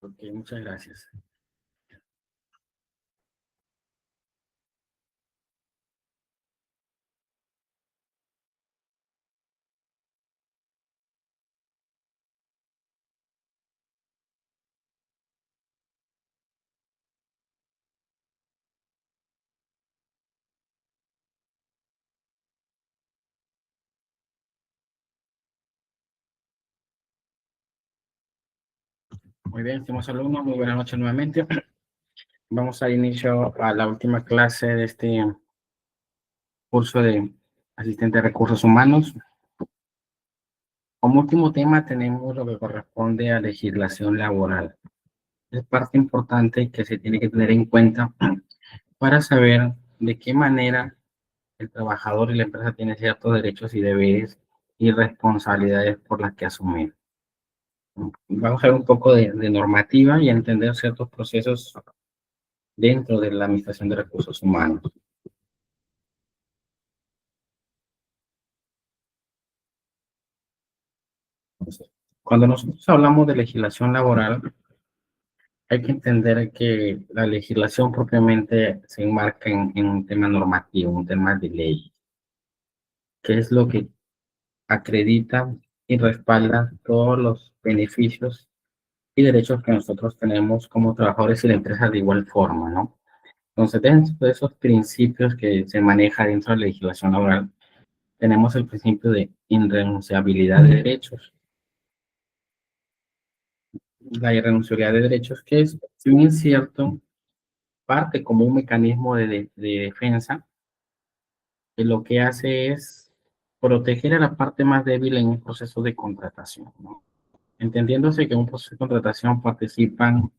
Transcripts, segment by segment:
Ok, muchas gracias. Muy bien, estimados alumnos, muy buenas noches nuevamente. Vamos a dar inicio a la última clase de este curso de asistente de recursos humanos. Como último tema tenemos lo que corresponde a legislación laboral. Es parte importante que se tiene que tener en cuenta para saber de qué manera el trabajador y la empresa tienen ciertos derechos y deberes y responsabilidades por las que asumir. Vamos a ver un poco de normativa y entender ciertos procesos dentro de la administración de recursos humanos. Cuando nosotros hablamos de legislación laboral, hay que entender que la legislación propiamente se enmarca en un tema normativo, un tema de ley, que es lo que acredita y respalda todos los beneficios y derechos que nosotros tenemos como trabajadores y la empresa de igual forma, ¿no? Entonces, dentro de esos principios que se maneja dentro de la legislación laboral, tenemos el principio de irrenunciabilidad de derechos. La irrenunciabilidad de derechos, que es, si bien es cierto, parte como un mecanismo de defensa, que lo que hace es proteger a la parte más débil en un proceso de contratación, ¿no? Entendiéndose que en un proceso de contratación participan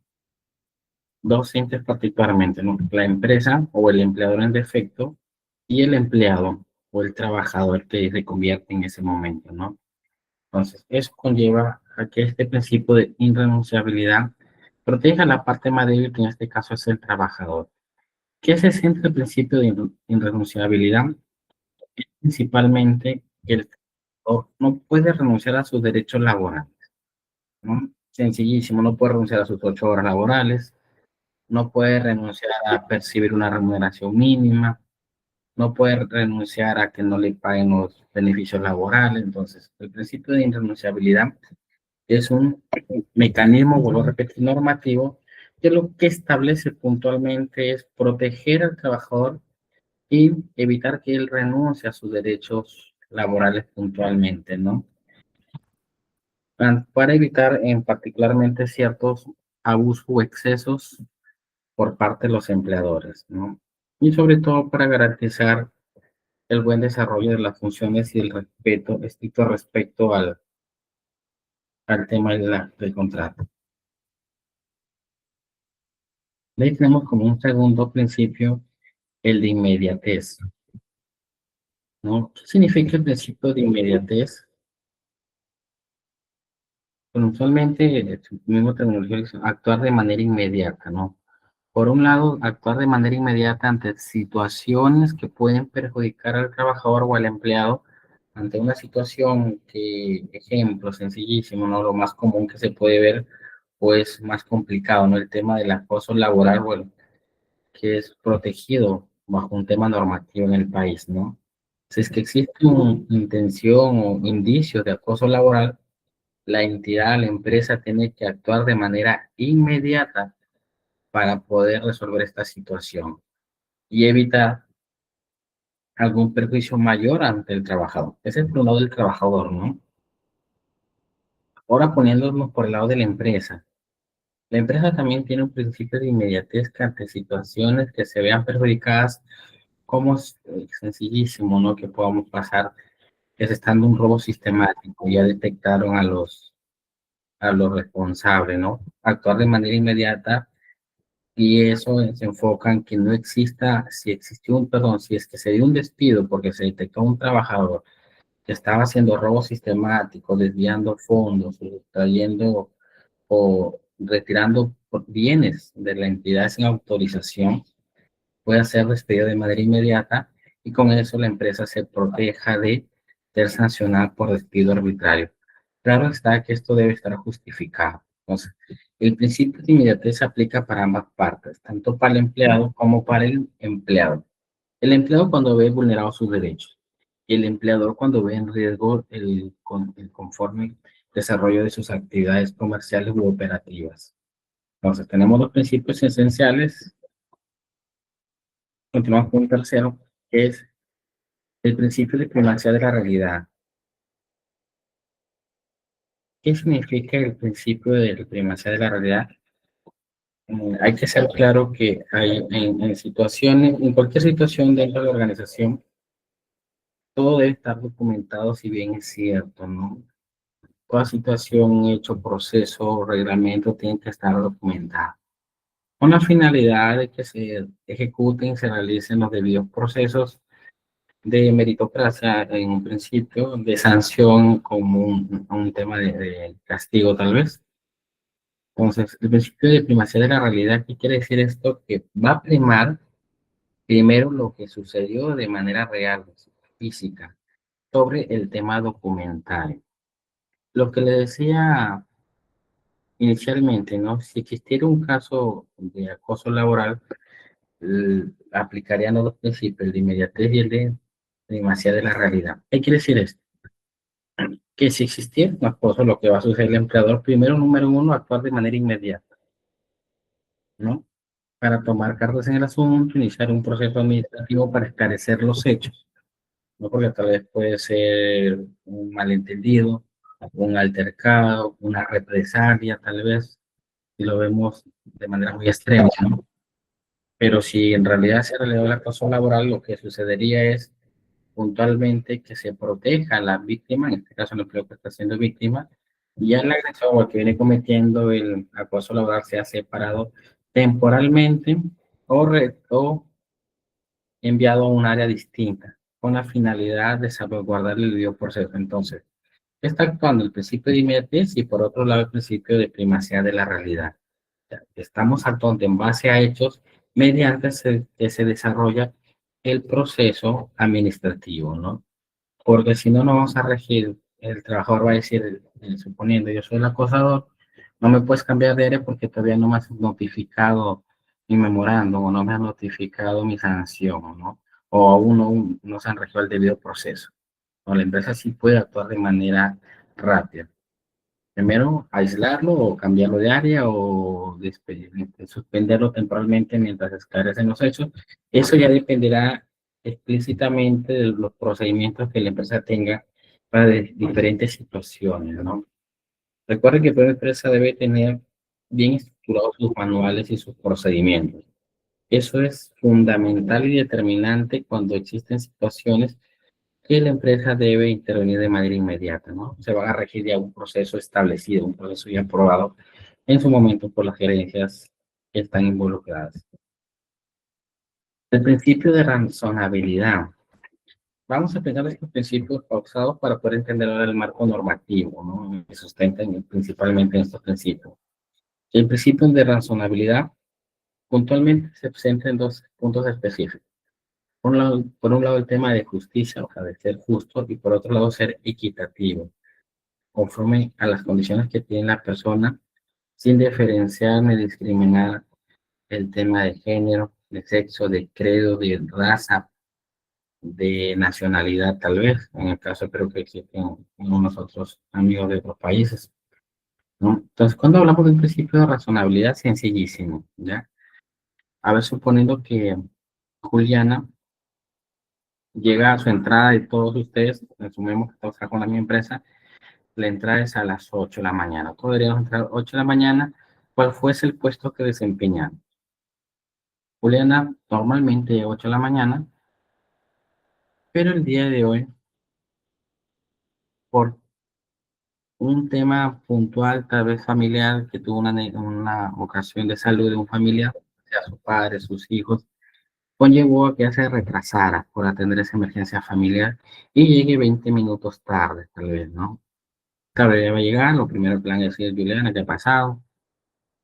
dos entes particularmente, ¿no? La empresa o el empleador en defecto y el empleado o el trabajador que se convierte en ese momento, ¿no? Entonces, eso conlleva a que este principio de irrenunciabilidad proteja la parte más débil, que en este caso es el trabajador. ¿Qué se centra el principio de irrenunciabilidad? Principalmente que el trabajador no puede renunciar a sus derechos laborales, ¿no? Sencillísimo, no puede renunciar a sus 8 horas laborales, no puede renunciar a percibir una remuneración mínima, no puede renunciar a que no le paguen los beneficios laborales. Entonces, el principio de irrenunciabilidad es un mecanismo, vuelvo a repetir, normativo, que lo que establece puntualmente es proteger al trabajador y evitar que él renuncie a sus derechos laborales puntualmente, ¿no? Para evitar en particularmente ciertos abusos o excesos por parte de los empleadores, ¿no? Y sobre todo para garantizar el buen desarrollo de las funciones y el respeto, estricto respecto al tema del contrato. De ahí tenemos como un segundo principio el de inmediatez, ¿no? ¿Qué significa el principio de inmediatez? Bueno, usualmente, su mismo terminología dice actuar de manera inmediata, ¿no? Por un lado, actuar de manera inmediata ante situaciones que pueden perjudicar al trabajador o al empleado, ante una situación que, ejemplo sencillísimo, ¿no? Lo más común que se puede ver, pues más complicado, ¿no? El tema del acoso laboral, bueno, que es protegido bajo un tema normativo en el país, ¿no? Si es que existe una intención o indicios de acoso laboral, la entidad, la empresa tiene que actuar de manera inmediata para poder resolver esta situación y evitar algún perjuicio mayor ante el trabajador. Ese es por un lado del trabajador, ¿no? Ahora poniéndonos por el lado de la empresa. La empresa también tiene un principio de inmediatez que ante situaciones que se vean perjudicadas, como es sencillísimo, ¿no? Que podamos pasar, que se estando un robo sistemático, ya detectaron a los responsables, ¿no? Actuar de manera inmediata y eso se enfoca en que no exista, si existió un, perdón, si es que se dio un despido porque se detectó un trabajador que estaba haciendo robo sistemático, desviando fondos, trayendo o retirando bienes de la entidad sin autorización, puede ser despedido de manera inmediata y con eso la empresa se proteja de ser sancionada por despido arbitrario. Claro está que esto debe estar justificado. Entonces, El principio de inmediatez se aplica para ambas partes, tanto para el empleado como para el empleado. El empleado cuando ve vulnerados sus derechos y el empleador cuando ve en riesgo el conforme desarrollo de sus actividades comerciales u operativas. Entonces, tenemos dos principios esenciales. Continuamos con un tercero, que es el principio de primacía de la realidad. ¿Qué significa el principio de primacía de la realidad? Hay que ser claro que hay en situaciones, en cualquier situación dentro de la organización, todo debe estar documentado, si bien es cierto, ¿no? Toda situación, hecho, proceso, reglamento tiene que estar documentado, con la finalidad de que se ejecuten y se realicen los debidos procesos de meritocracia en un principio, de sanción como un tema de castigo tal vez. Entonces, el principio de primacía de la realidad, ¿qué quiere decir esto? Que va a primar primero lo que sucedió de manera real, física, sobre el tema documental. Lo que le decía inicialmente, ¿no? Si existiera un caso de acoso laboral, aplicarían los dos principios, el de inmediatez y el de primacía de la realidad. ¿Qué quiere decir esto? Que si existiera un acoso, lo que va a suceder el empleador, primero, número uno, actuar de manera inmediata, ¿no? Para tomar cartas en el asunto, iniciar un proceso administrativo para esclarecer los hechos, ¿no? Porque tal vez puede ser un malentendido, un altercado, una represalia, tal vez, si lo vemos de manera muy extrema, ¿no? Pero si en realidad se realizó el acoso laboral, lo que sucedería es puntualmente que se proteja a la víctima, en este caso el empleo que está siendo víctima, y el agresor o el que viene cometiendo el acoso laboral sea separado temporalmente o enviado a un área distinta, con la finalidad de salvaguardar el debido proceso. Entonces, está actuando el principio de inmediatez y por otro lado el principio de primacía de la realidad. Estamos actuando en base a hechos mediante que se desarrolla el proceso administrativo, ¿no? Porque si no, no vamos a regir. El trabajador va a decir, suponiendo yo soy el acosador, no me puedes cambiar de área porque todavía no me has notificado mi memorándum o no me has notificado mi sanción, ¿no? O aún no se han regido el debido proceso. O la empresa sí puede actuar de manera rápida. Primero, aislarlo o cambiarlo de área o suspenderlo temporalmente mientras esclarecen los hechos. Eso ya dependerá explícitamente de los procedimientos que la empresa tenga para diferentes situaciones, ¿no? Recuerden que toda empresa debe tener bien estructurados sus manuales y sus procedimientos. Eso es fundamental y determinante cuando existen situaciones que la empresa debe intervenir de manera inmediata, ¿no? Se va a regir ya un proceso establecido, un proceso ya aprobado en su momento por las gerencias que están involucradas. El principio de razonabilidad. Vamos a pensar estos principios pausados para poder entender ahora el marco normativo, ¿no? Que sustentan principalmente en estos principios. El principio de razonabilidad puntualmente se presenta en dos puntos específicos. Por un lado, el tema de justicia, o sea, de ser justo, y por otro lado, ser equitativo, conforme a las condiciones que tiene la persona, sin diferenciar ni discriminar el tema de género, de sexo, de credo, de raza, de nacionalidad, tal vez. En el caso creo que existen unos otros amigos de otros países, ¿no? Entonces, cuando hablamos del principio de razonabilidad, sencillísimo, ¿ya? A ver, suponiendo que Juliana llega a su entrada y todos ustedes, asumimos que todos están con la misma empresa, la entrada es a las 8 de la mañana. Todos deberíamos entrar a 8 de la mañana, cuál fuese el puesto que desempeñan. Juliana normalmente 8 de la mañana, pero el día de hoy, por un tema puntual, tal vez familiar, que tuvo una ocasión de salud de un familiar, sea su padre, sus hijos, conllevó a que ella se retrasara por atender esa emergencia familiar y llegue 20 minutos tarde, tal vez, ¿no? Claro, ella va a llegar, lo primero plan es decir, Juliana, ¿qué ha pasado?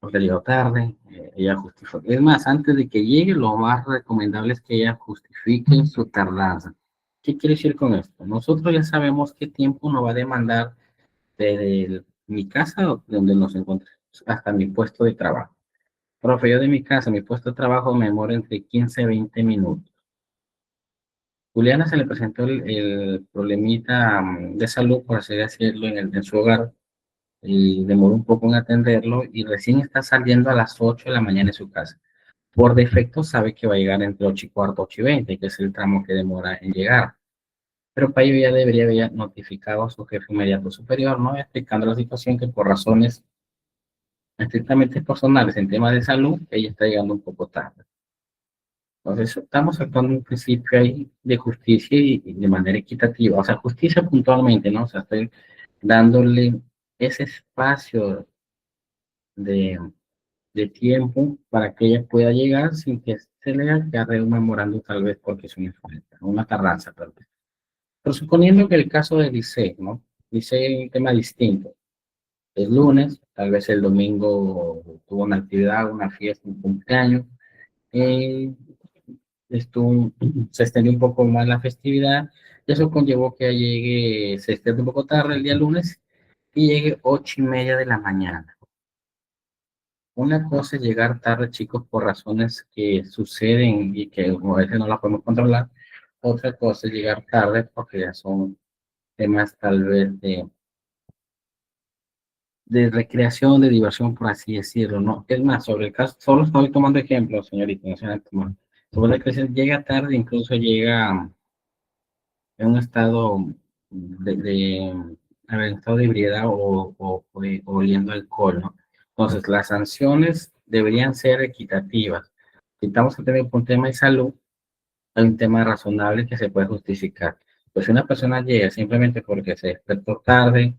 Porque llegó tarde, ella justificó. Es más, antes de que llegue, lo más recomendable es que ella justifique su tardanza. ¿Qué quiere decir con esto? Nosotros ya sabemos qué tiempo nos va a demandar desde mi casa, donde nos encontramos, hasta mi puesto de trabajo. Profe, yo de mi casa, mi puesto de trabajo me demora entre 15 y 20 minutos. Juliana se le presentó el problemita de salud, por así decirlo, en su hogar y demoró un poco en atenderlo y recién está saliendo a las 8 de la mañana de su casa. Por defecto sabe que va a llegar entre 8 y cuarto, 8 y 20, que es el tramo que demora en llegar. Pero para ello ya debería haber notificado a su jefe inmediato superior, ¿no? Explicando la situación que por razones estrictamente personales en temas de salud, ella está llegando un poco tarde. Entonces, estamos actuando en un principio ahí de justicia y de manera equitativa, o sea, justicia puntualmente, ¿no? O sea, estoy dándole ese espacio de, de tiempo para que ella pueda llegar sin que se le agarre un memorando tal vez porque es una falta, una tardanza tal vez. Pero suponiendo que el caso de Licey, ¿no? Licey es un tema distinto. Es lunes, tal vez el domingo tuvo una actividad, una fiesta, un cumpleaños. eh, esto, se extendió un poco más la festividad. Y eso conllevó que llegue, se extiende un poco tarde el día lunes y llegue 8:30 de la mañana. Una cosa es llegar tarde, chicos, por razones que suceden y que a veces no las podemos controlar. Otra cosa es llegar tarde porque ya son temas tal vez de recreación, de diversión, por así decirlo, ¿no? Es más, sobre el caso, solo estoy tomando ejemplos, señorita, no se van a tomar. Sobre la que llega tarde, incluso llega en un estado a ver, estado de ebriedad o oliendo alcohol, ¿no? Entonces, las sanciones deberían ser equitativas. Si estamos a tener un tema de salud, hay un tema razonable que se puede justificar. Pues si una persona llega simplemente porque se despertó tarde,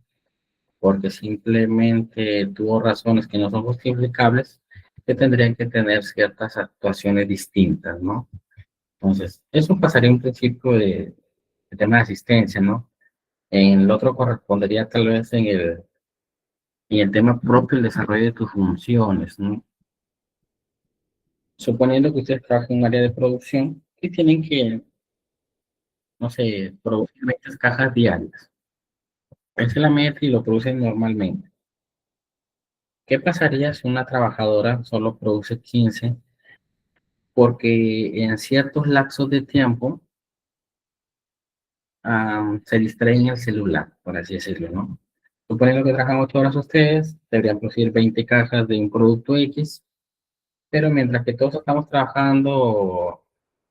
porque simplemente tuvo razones que no son justificables, que tendrían que tener ciertas actuaciones distintas, ¿no? Entonces, eso pasaría un principio de tema de asistencia, ¿no? En el otro correspondería tal vez en el tema propio del desarrollo de tus funciones, ¿no? Suponiendo que ustedes trabajan en un área de producción y tienen que, no sé, producir 20 cajas diarias. Esa es la meta y lo producen normalmente. ¿Qué pasaría si una trabajadora solo produce 15? Porque en ciertos lapsos de tiempo se distraen en el celular, por así decirlo, ¿no? Suponiendo que trabajan 8 horas ustedes, deberían producir 20 cajas de un producto X, pero mientras que todos estamos trabajando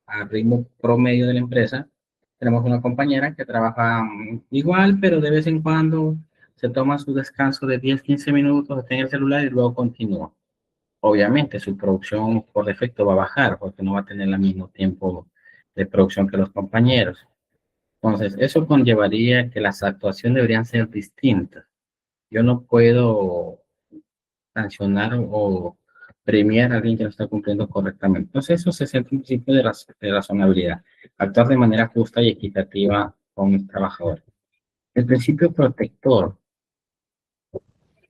al ritmo promedio de la empresa, tenemos una compañera que trabaja igual, pero de vez en cuando se toma su descanso de 10, 15 minutos, está en el celular y luego continúa. Obviamente su producción por defecto va a bajar porque no va a tener el mismo tiempo de producción que los compañeros. Entonces, eso conllevaría que las actuaciones deberían ser distintas. Yo no puedo sancionar o premiar a alguien que no está cumpliendo correctamente. Entonces, eso se centra en un principio de razonabilidad. Actuar de manera justa y equitativa con el trabajador. El principio protector.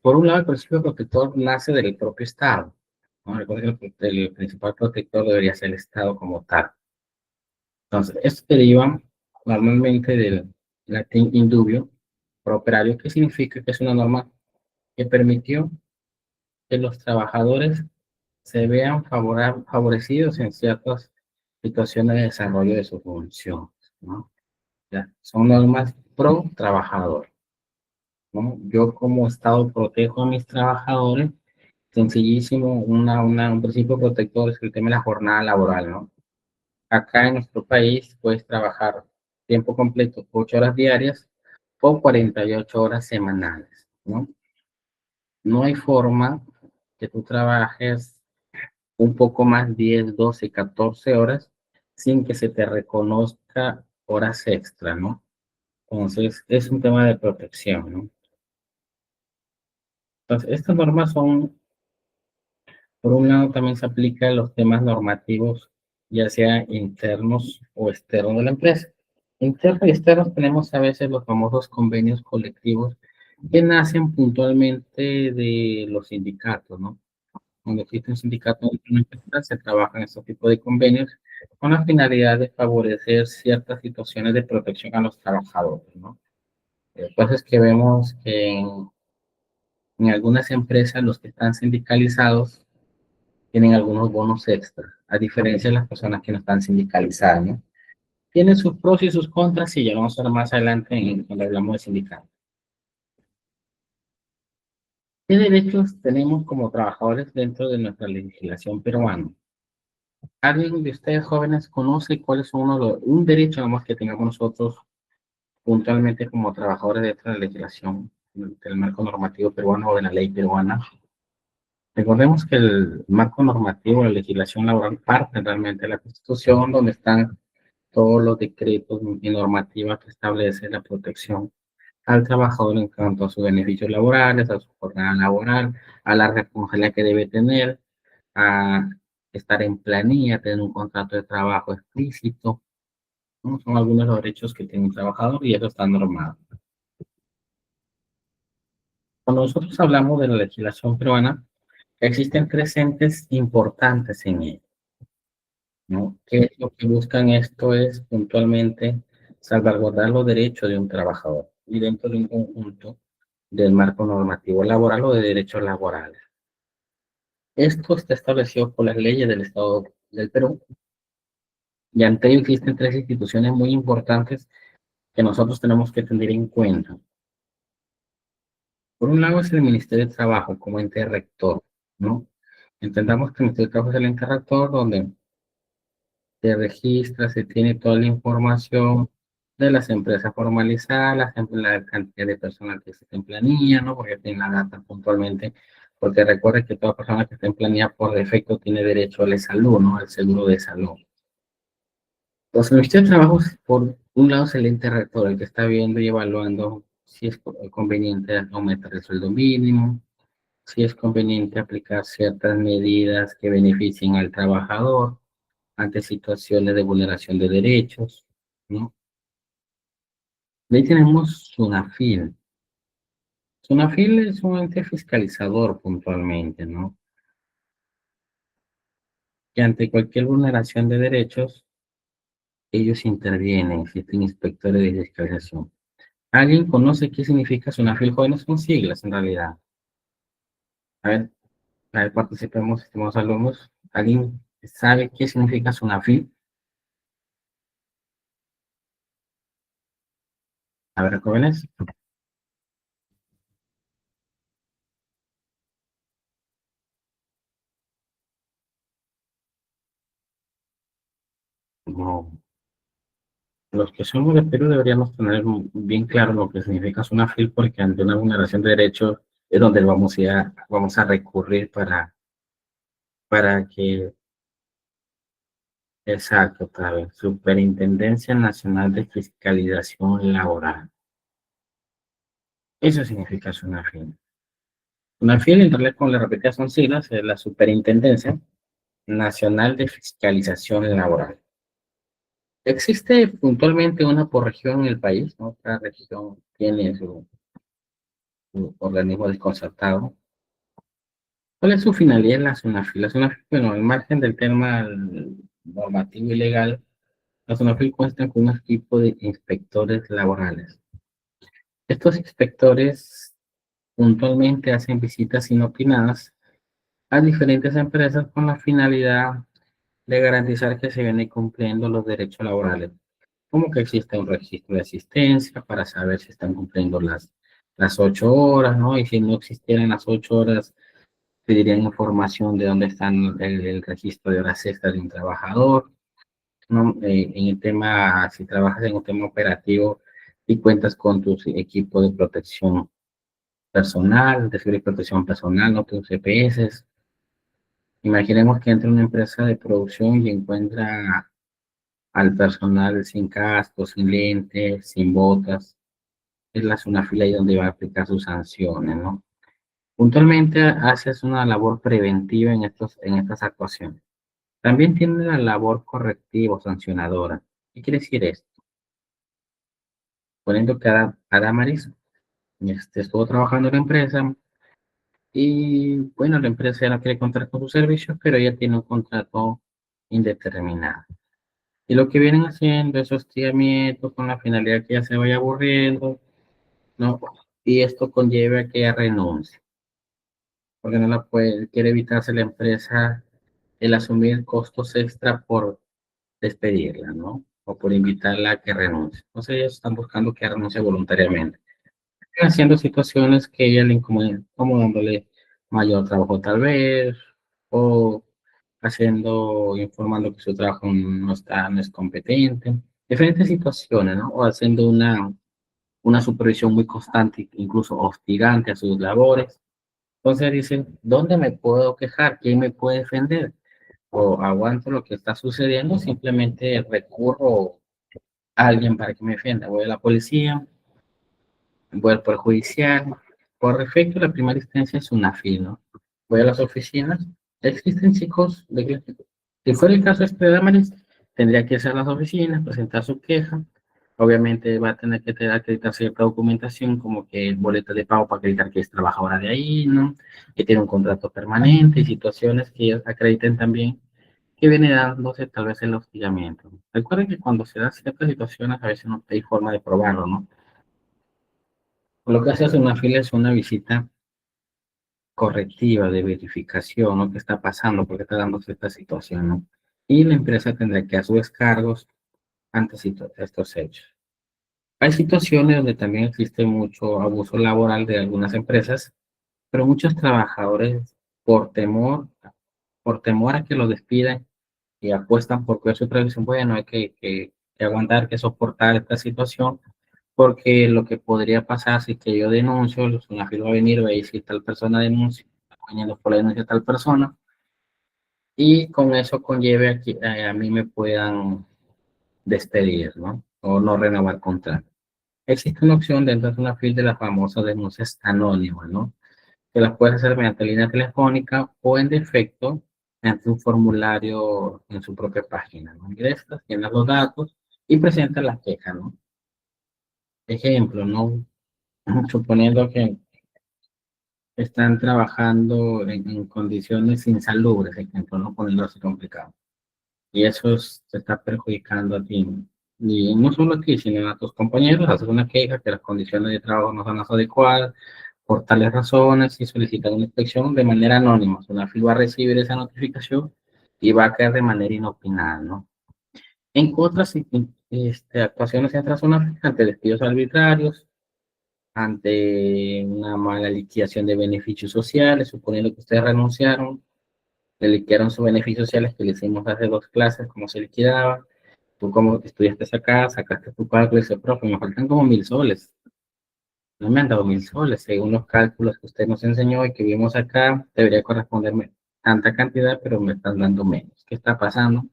Por un lado, el principio protector nace del propio Estado, ¿no? Recuerden que el principal protector debería ser el Estado como tal. Entonces, esto deriva normalmente del latín indubio pro operario, que significa que es una norma que permitió que los trabajadores se vean favorecidos en ciertas situaciones de desarrollo de sus funciones, ¿no? Ya, son normas pro trabajador, ¿no? Yo como Estado protejo a mis trabajadores, sencillísimo, un principio protector es el tema de la jornada laboral, ¿no? Acá en nuestro país puedes trabajar tiempo completo, 8 horas diarias o 48 horas semanales, ¿no? No hay forma que tú trabajes un poco más, 10, 12, 14 horas, sin que se te reconozca horas extra, ¿no? Entonces, es un tema de protección, ¿no? Entonces, estas normas son, por un lado, también se aplican los temas normativos, ya sea internos o externos de la empresa. Internos y externos tenemos a veces los famosos convenios colectivos que nacen puntualmente de los sindicatos, ¿no? Cuando existe un sindicato en una empresa, se trabajan estos tipos de convenios con la finalidad de favorecer ciertas situaciones de protección a los trabajadores, ¿no? Pues es que vemos que En algunas empresas, los que están sindicalizados tienen algunos bonos extra, a diferencia de las personas que no están sindicalizadas, ¿no? Tienen sus pros y sus contras, y ya vamos a ver más adelante cuando hablamos de sindicatos. ¿Qué derechos tenemos como trabajadores dentro de nuestra legislación peruana? ¿Alguien de ustedes jóvenes conoce cuáles son un derecho vamos, que tengamos nosotros puntualmente como trabajadores dentro de la legislación del marco normativo peruano o de la ley peruana? Recordemos que el marco normativo, la legislación laboral, parte realmente de la Constitución, donde están todos los decretos y normativas que establecen la protección al trabajador en cuanto a sus beneficios laborales, a su jornada laboral, a la responsabilidad que debe tener, a estar en planilla, tener un contrato de trabajo explícito, ¿no? Son algunos de los derechos que tiene un trabajador y eso está normado. Cuando nosotros hablamos de la legislación peruana, existen tres entes importantes en ella, ¿no? ¿Qué es lo que buscan? Esto es puntualmente salvaguardar los derechos de un trabajador y dentro de un conjunto del marco normativo laboral o de derechos laborales. Esto está establecido por las leyes del Estado del Perú y ante ello existen tres instituciones muy importantes que nosotros tenemos que tener en cuenta. Por un lado es el Ministerio de Trabajo como ente rector, ¿no? Entendamos que el Ministerio de Trabajo es el ente rector donde se registra, se tiene toda la información de las empresas formalizadas, la cantidad de personas que existen en planilla, ¿no? Porque tiene la data puntualmente, porque recuerde que toda persona que está en planilla por defecto tiene derecho al salud, ¿no? Al seguro de salud. Los Ministerio de Trabajo, por un lado, es el ente rector, el que está viendo y evaluando si es conveniente aumentar el sueldo mínimo, si es conveniente aplicar ciertas medidas que beneficien al trabajador ante situaciones de vulneración de derechos, ¿no? De ahí tenemos SUNAFIL. SUNAFIL es un ente fiscalizador puntualmente, ¿no? Que ante cualquier vulneración de derechos, ellos intervienen, existen inspectores de fiscalización. ¿Alguien conoce qué significa SUNAFIL? Jóvenes, son siglas en realidad. A ver, participemos, estimados alumnos. ¿Alguien sabe qué significa SUNAFIL? A ver, jóvenes. No. Los que somos de Perú deberíamos tener bien claro lo que significa SUNAFIL, porque ante una vulneración de derechos es donde vamos a recurrir para que, exacto, otra vez, Superintendencia Nacional de Fiscalización Laboral. Eso significa SUNAFIL. SUNAFIL, en realidad, como le repetía, son siglas, es la Superintendencia Nacional de Fiscalización Laboral. Existe puntualmente una por región en el país, ¿no? Cada región tiene su organismo desconcertado. ¿Cuál es su finalidad en la SUNAFIL? La SUNAFIL, bueno, al margen del tema normativo y legal, la SUNAFIL cuenta con un equipo de inspectores laborales. Estos inspectores puntualmente hacen visitas inopinadas a diferentes empresas con la finalidad de garantizar que se vienen cumpliendo los derechos laborales, como que existe un registro de asistencia para saber si están cumpliendo las 8 horas, ¿no? Y si no existieran las 8 horas, pedirían información de dónde están el registro de horas extras de un trabajador, ¿no? En el tema, si trabajas en un tema operativo y cuentas con tu equipo de protección personal, de protección personal, no tus CPS. Imaginemos que entra una empresa de producción y encuentra al personal sin casco, sin lentes, sin botas. Es la zona fila ahí donde va a aplicar sus sanciones, ¿no? Puntualmente haces una labor preventiva en estas actuaciones. También tiene la labor correctiva o sancionadora. ¿Qué quiere decir esto? Poniendo que Adamaris estuvo trabajando en la empresa y, bueno, la empresa ya no quiere contar con sus servicios, pero ella tiene un contrato indeterminado. Y lo que vienen haciendo es hostigamiento con la finalidad que ella se vaya aburriendo, ¿no? Y esto conlleva a que ella renuncie. porque no la puede, quiere evitarse la empresa el asumir costos extra por despedirla, ¿no? O por invitarla a que renuncie. Entonces ellos están buscando que renuncie voluntariamente. Están haciendo situaciones que ella le incomoden, como dándole mayor trabajo tal vez, o haciendo, informando que su trabajo no está, no es competente. Diferentes situaciones, ¿no? O haciendo una supervisión muy constante, incluso hostigante a sus labores. Entonces dicen, ¿dónde me puedo quejar? ¿Quién me puede defender? O aguanto lo que está sucediendo, simplemente recurro a alguien para que me defienda. Voy a la policía, voy al Poder Judicial. Por efecto, la primera instancia es una FI, ¿no? Voy a las oficinas. Existen chicos, si fuera el caso este de Damaris, tendría que ir a las oficinas, presentar su queja. Obviamente va a tener que acreditar cierta documentación, como que boletas de pago para acreditar que es trabajadora de ahí, ¿no? Que tiene un contrato permanente y situaciones que ellos acrediten también que viene dándose tal vez el hostigamiento. Recuerden que cuando se dan ciertas situaciones a veces no hay forma de probarlo, ¿no? Lo que hace hace una fila es una visita correctiva de verificación, ¿no? ¿Qué está pasando? ¿Por qué está dándose esta situación, ¿no? Y la empresa tendrá que hacer descargos ante estos hechos. Hay situaciones donde también existe mucho abuso laboral de algunas empresas, pero muchos trabajadores por por temor a que los despidan y apuestan por que su dicen, bueno, hay que aguantar, que soportar esta situación, porque lo que podría pasar si que yo denuncio, una fila va a venir, va a decir tal persona denuncia, viniendo por la denuncia de tal persona, y con eso conlleve a que a mí me puedan despedir, ¿no? O no renovar contrato. Existe una opción dentro de una fila de las famosas denuncias anónimas, ¿no? Que las puedes hacer mediante línea telefónica o en defecto mediante un formulario en su propia página, ¿no? Ingresas, llenas los datos y presentas la queja, ¿no? Ejemplo, ¿no? Suponiendo que están trabajando en condiciones insalubres, ejemplo, no poniendo así complicado. Y eso te está perjudicando a ti. Y no solo a ti, sino a tus compañeros, haces una queja que las condiciones de trabajo no son las adecuadas por tales razones y solicitan una inspección de manera anónima. SUNAFIL va a recibir esa notificación y va a caer de manera inopinada, ¿no? En otras actuaciones entra SUNAFIL ante despidos arbitrarios, ante una mala liquidación de beneficios sociales, suponiendo que ustedes renunciaron, le liquidaron sus beneficios sociales que le hicimos hace 2 clases, cómo se liquidaba. Tú como estudiaste acá, sacaste tu cálculo y dices, profe, me faltan como 1.000 soles. No me han dado 1.000 soles. Según los cálculos que usted nos enseñó y que vimos acá, debería corresponderme tanta cantidad, pero me están dando menos. ¿Qué está pasando?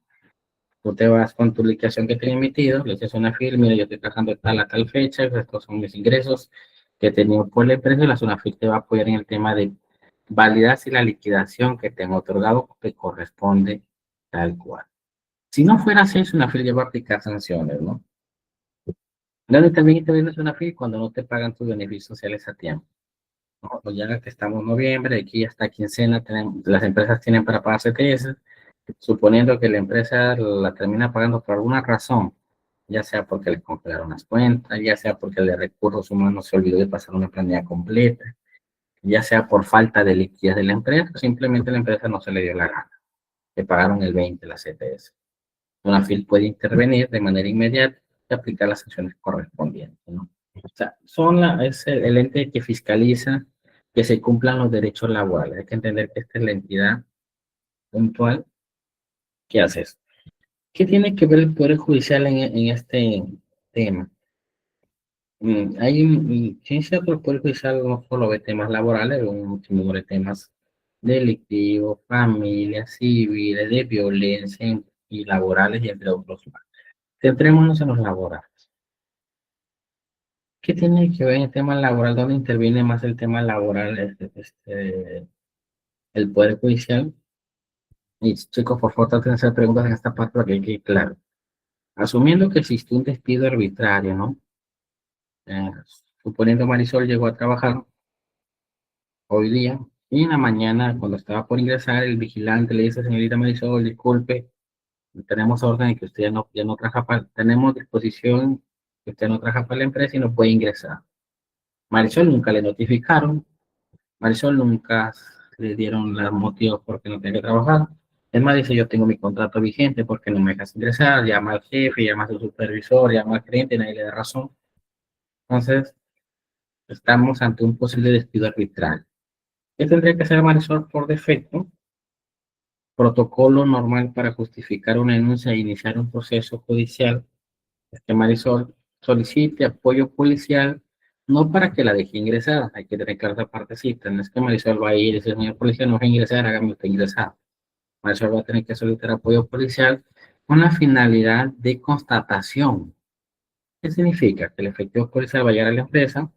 Tú te vas con tu liquidación que te he emitido, le haces una firma, mira, yo estoy trabajando de tal a tal fecha, estos son mis ingresos que he tenido por la empresa y la SUNAFIL te va a apoyar en el tema de validar si la liquidación que te han otorgado te corresponde tal cual. Si no fuera así, SUNAFIL ya va a aplicar sanciones, ¿no? Donde también interviene SUNAFIL cuando no te pagan tus beneficios sociales a tiempo. ¿No? Pues ya que estamos en noviembre, de aquí hasta quincena, las empresas tienen para pagar CTS, suponiendo que la empresa la termina pagando por alguna razón, ya sea porque le congelaron las cuentas, ya sea porque el de recursos humanos se olvidó de pasar una planilla completa, ya sea por falta de liquidez de la empresa, simplemente la empresa no se le dio la gana, le pagaron el 20 la CTS. UNAFIL puede intervenir de manera inmediata y aplicar las sanciones correspondientes, ¿no? O sea, es el ente que fiscaliza que se cumplan los derechos laborales. Hay que entender que esta es la entidad puntual que hace esto. ¿Qué tiene que ver el Poder Judicial en este tema? Ciencia por el Poder Judicial no solo ve temas laborales, ve un número de temas delictivos, familias, civiles, de violencia y laborales, y entre otros más. Centrémonos en los laborales. ¿Qué tiene que ver en el tema laboral? ¿Dónde interviene más el tema laboral, el Poder Judicial? Y chicos, por favor, traten de hacer preguntas en esta parte para que quede claro. Asumiendo que existe un despido arbitrario, ¿no? Eh, Suponiendo Marisol llegó a trabajar hoy día y en la mañana, cuando estaba por ingresar, el vigilante le dice, señorita Marisol, disculpe, tenemos orden de que usted ya no trabaja tenemos disposición que usted no trabaja para la empresa y no puede ingresar. Marisol nunca le notificaron, Marisol nunca le dieron los motivos por qué no tenía que trabajar. Es más, dice, yo tengo mi contrato vigente porque no me dejas ingresar, llama al jefe, llama a su supervisor, llama al cliente, nadie le da razón. Entonces, estamos ante un posible despido arbitral. ¿Qué tendría que hacer Marisol por defecto? Protocolo normal para justificar una denuncia e iniciar un proceso judicial es que Marisol solicite apoyo policial, no para que la deje ingresar, hay que tener clara esa partecita, no es que Marisol va a ir y dice, señor policía, no deje ingresar, hágame usted ingresar. Marisol va a tener que solicitar apoyo policial con la finalidad de constatación. ¿Qué significa? Que el efectivo policial va a llegar a la empresa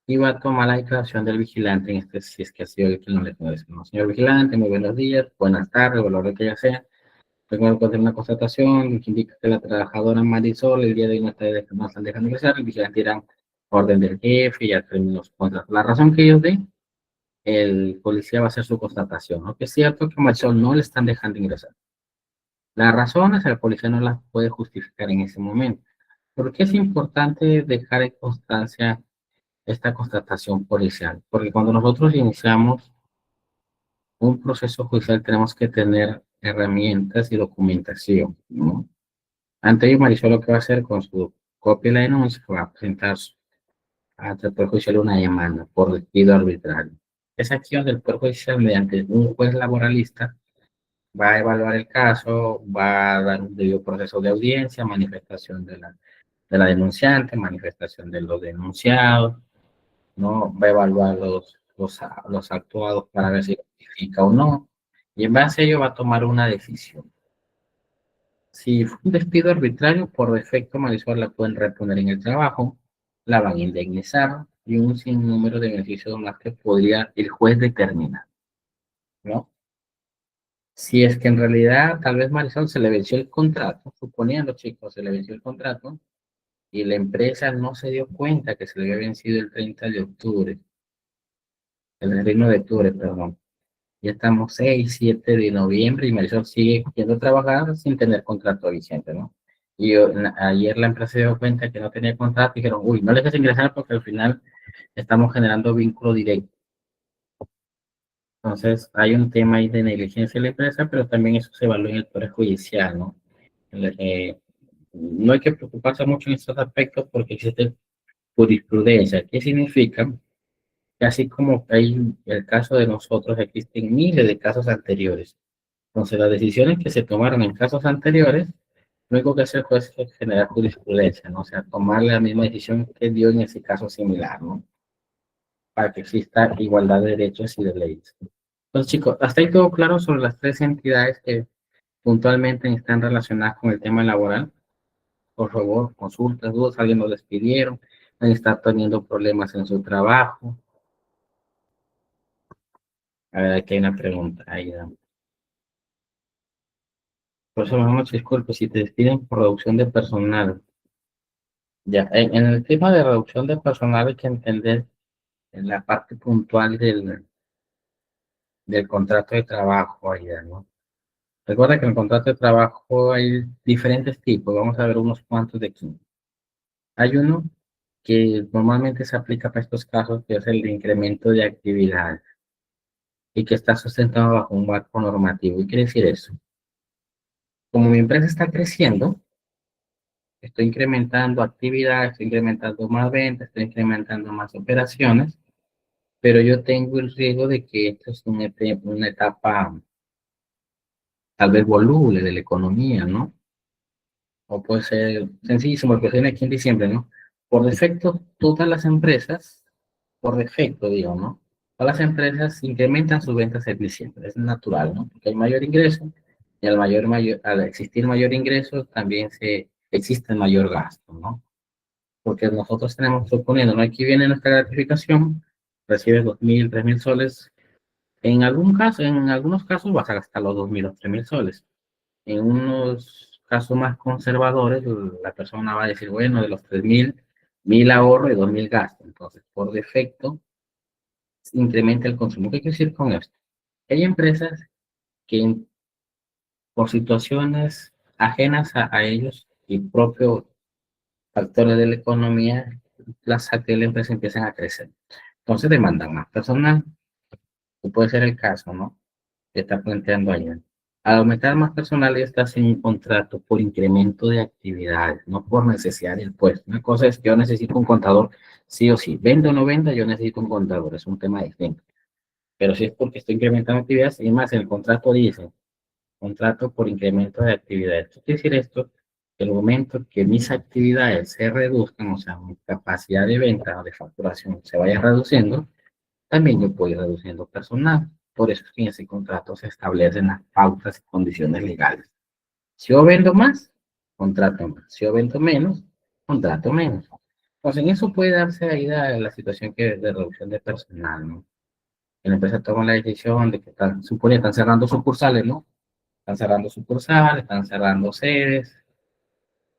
y va a tomar la declaración del vigilante, en este, si es que ha sido el que no le puede decir, no, señor vigilante, muy buenos días, buenas tardes, o lo que ya sea. Tengo que hacer una constatación que indica que la trabajadora Marisol el día de hoy no están dejando ingresar, el vigilante irá orden del jefe y ya terminó los contratos. La razón que ellos den, el policía va a hacer su constatación, ¿no? Que es cierto que Marisol no le están dejando ingresar. Las razones el policía no las puede justificar en ese momento. ¿Por qué es importante dejar en constancia esta constatación policial? Porque cuando nosotros iniciamos un proceso judicial tenemos que tener herramientas y documentación, ¿no? Ante ello, Marisol lo que va a hacer con su copia de la denuncia, va a presentar ante el Poder Judicial una demanda por despido arbitrario. Es aquí donde el Poder Judicial, mediante un juez laboralista, va a evaluar el caso, va a dar un debido proceso de audiencia, manifestación de la denunciante, manifestación de los denunciados, ¿no? Va a evaluar los actuados para ver si justifica o no, y en base a ello va a tomar una decisión. Si fue un despido arbitrario, por defecto Marisol la pueden reponer en el trabajo, la van a indemnizar y un sinnúmero de beneficios más que podría el juez determinar, ¿no? Si es que en realidad tal vez Marisol se le venció el contrato, suponiendo chicos, se le venció el contrato y la empresa no se dio cuenta que se le había vencido el 30 de octubre, el 31 de octubre, perdón. Ya estamos 6, 7 de noviembre y Marisol sigue yendo a trabajar sin tener contrato vigente, ¿no? Y ayer la empresa se dio cuenta que no tenía contrato y dijeron, uy, no le dejes ingresar porque al final estamos generando vínculo directo. Entonces, hay un tema ahí de negligencia de la empresa, pero también eso se evalúa en el Poder Judicial, ¿no? No hay que preocuparse mucho en estos aspectos porque existe jurisprudencia. ¿Qué significa? Que así como hay el caso de nosotros, existen miles de casos anteriores. Entonces, las decisiones que se tomaron en casos anteriores, lo único que hace el juez es generar jurisprudencia, ¿no? O sea, tomar la misma decisión que dio en ese caso similar, ¿no? Para que exista igualdad de derechos y de leyes. Entonces, chicos, hasta ahí todo claro sobre las tres entidades que puntualmente están relacionadas con el tema laboral. Por favor, consultas, dudas, alguien lo despidieron, alguien está teniendo problemas en su trabajo. A ver, aquí hay una pregunta. Ahí, por eso, mejor disculpe, si te despiden por reducción de personal. Ya, en el tema de reducción de personal hay que entender en la parte puntual del contrato de trabajo allá, ¿no? Recuerda que en el contrato de trabajo hay diferentes tipos, vamos a ver unos cuantos de aquí. Hay uno que normalmente se aplica para estos casos, que es el de incremento de actividad y que está sustentado bajo un marco normativo. ¿Y quiere decir eso? Como mi empresa está creciendo, estoy incrementando actividad, estoy incrementando más ventas, estoy incrementando más operaciones, pero yo tengo el riesgo de que esto es una etapa tal vez voluble de la economía, ¿no? O puede ser sencillísimo, porque viene aquí en diciembre, ¿no? Por defecto, todas las empresas, por defecto, digo, ¿no? Todas las empresas incrementan sus ventas en diciembre, es natural, ¿no? Porque hay mayor ingreso y al existir mayor ingreso también existe mayor gasto, ¿no? Porque nosotros tenemos, suponiendo, ¿no? Aquí viene nuestra gratificación, recibes 2.000, 3.000 soles. En algunos casos vas a gastar los 2.000 o 3.000 soles. En unos casos más conservadores, la persona va a decir, bueno, de los 3.000, 1.000 ahorro y 2.000 gasto. Entonces, por defecto, incrementa el consumo. ¿Qué quiere decir con esto? Hay empresas que por situaciones ajenas a ellos y propios factores de la economía, las actividades de la empresa empiezan a crecer. Entonces demandan más personal. que puede ser el caso, ¿no? Que está planteando ayer. Al aumentar más personal, estás en un contrato por incremento de actividades, no por necesidad del puesto. Una cosa es que yo necesito un contador, sí o sí. Venda o no venda, yo necesito un contador, es un tema distinto. Pero si es porque estoy incrementando actividades, y más, en el contrato dice, contrato por incremento de actividades. ¿Qué quiere decir esto? Que el momento que mis actividades se reduzcan, o sea, mi capacidad de venta o de facturación se vaya reduciendo, también yo puedo ir reduciendo personal. Por eso es que en ese contrato se establecen las pautas y condiciones legales. Si yo vendo más, contrato más. Si yo vendo menos, contrato menos. Pues en eso puede darse ahí la situación de reducción de personal, ¿no? Que la empresa toma la decisión de que supone están cerrando sucursales, ¿no? Están cerrando sucursales, están cerrando sedes,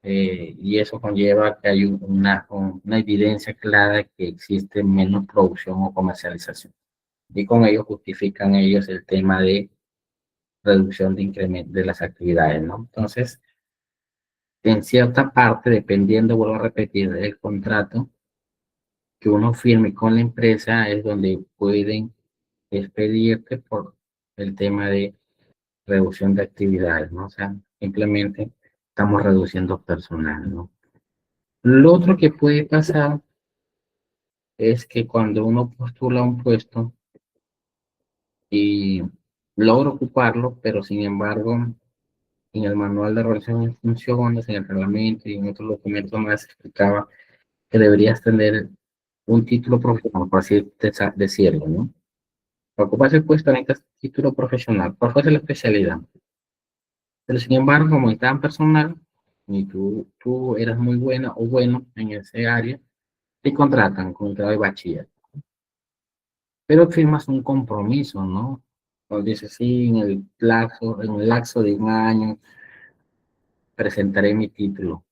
y eso conlleva que hay una evidencia clara que existe menos producción o comercialización. Y con ello justifican ellos el tema de reducción de incremento de las actividades, ¿no? Entonces, en cierta parte, dependiendo, vuelvo a repetir, el contrato que uno firme con la empresa es donde pueden expedirte por el tema de reducción de actividades, ¿no? O sea, simplemente estamos reduciendo personal, ¿no? Lo otro que puede pasar es que cuando uno postula un puesto y logra ocuparlo, pero sin embargo, en el manual de relación y funciones, en el reglamento y en otros documentos más explicaba que deberías tener un título profesional, por así decirlo, ¿no? Para ocupar ese puesto necesitas título profesional, por fuera de la especialidad. Pero sin embargo, como es tan personal, y tú eras muy buena o bueno en ese área, te contratan con un grado de bachiller. Pero firmas un compromiso, ¿no? Nos dice, sí, en el lapso de un año presentaré mi título.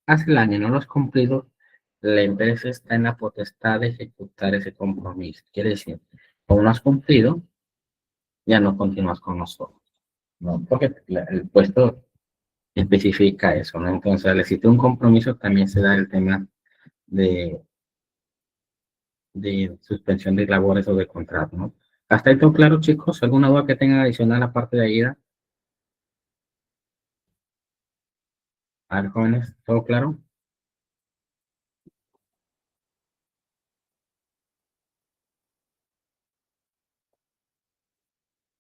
Hace el año no lo has cumplido, la empresa está en la potestad de ejecutar ese compromiso. Quiere decir, como no has cumplido, ya no continúas con nosotros, ¿no? Porque el puesto especifica eso, ¿no? Entonces, al existir un compromiso, también se da el tema de, de suspensión de labores o de contrato, ¿no? ¿Hasta ahí todo claro, chicos? ¿Alguna duda que tengan adicional aparte de ahí? A ver, jóvenes, ¿todo claro?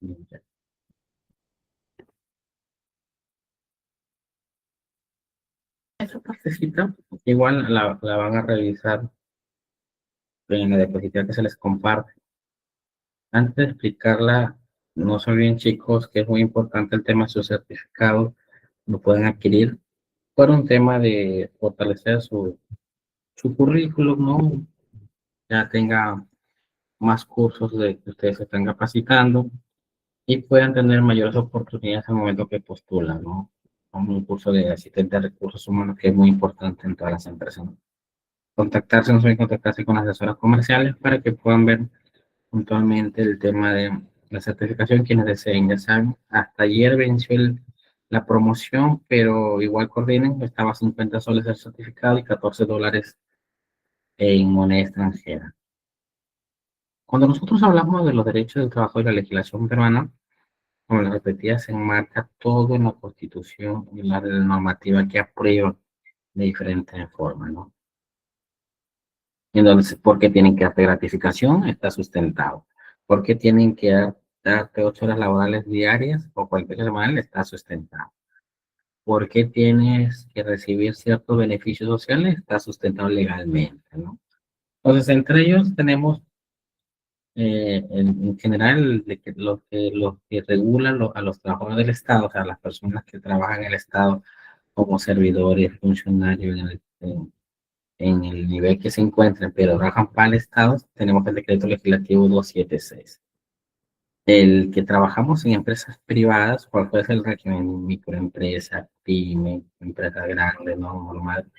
Bien. Esa partecita, igual la van a revisar en la diapositiva que se les comparte. Antes de explicarla, no se olviden, chicos, que es muy importante el tema de su certificado. Lo pueden adquirir por un tema de fortalecer su currículum, ¿no? Ya tenga más cursos de que ustedes se están capacitando y puedan tener mayores oportunidades al momento que postulan, ¿no? Como un curso de asistente de recursos humanos que es muy importante en todas las empresas, ¿no? Contactarse, no sé, contactarse con las asesoras comerciales para que puedan ver puntualmente el tema de la certificación, quienes deseen, ya saben, hasta ayer venció la promoción, pero igual coordinen, estaba a 50 soles el certificado y $14 en moneda extranjera. Cuando nosotros hablamos de los derechos del trabajo y la legislación peruana, como les repetía, se enmarca todo en la Constitución y la normativa que aprueba de diferentes formas, ¿no? Entonces, ¿por qué tienen que darte gratificación? Está sustentado. ¿Por qué tienen que darte 8 horas laborales diarias o cualquier semana? Está sustentado. ¿Por qué tienes que recibir ciertos beneficios sociales? Está sustentado legalmente, ¿no? Entonces, entre ellos tenemos en general de que los que regulan a los trabajadores del Estado, o sea, las personas que trabajan en el Estado como servidores, funcionarios en el nivel que se encuentren, pero trabajan para el Estado, tenemos el decreto legislativo 276. El que trabajamos en empresas privadas, ¿cuál puede ser el régimen? Microempresa, pyme, empresa grande, no normal,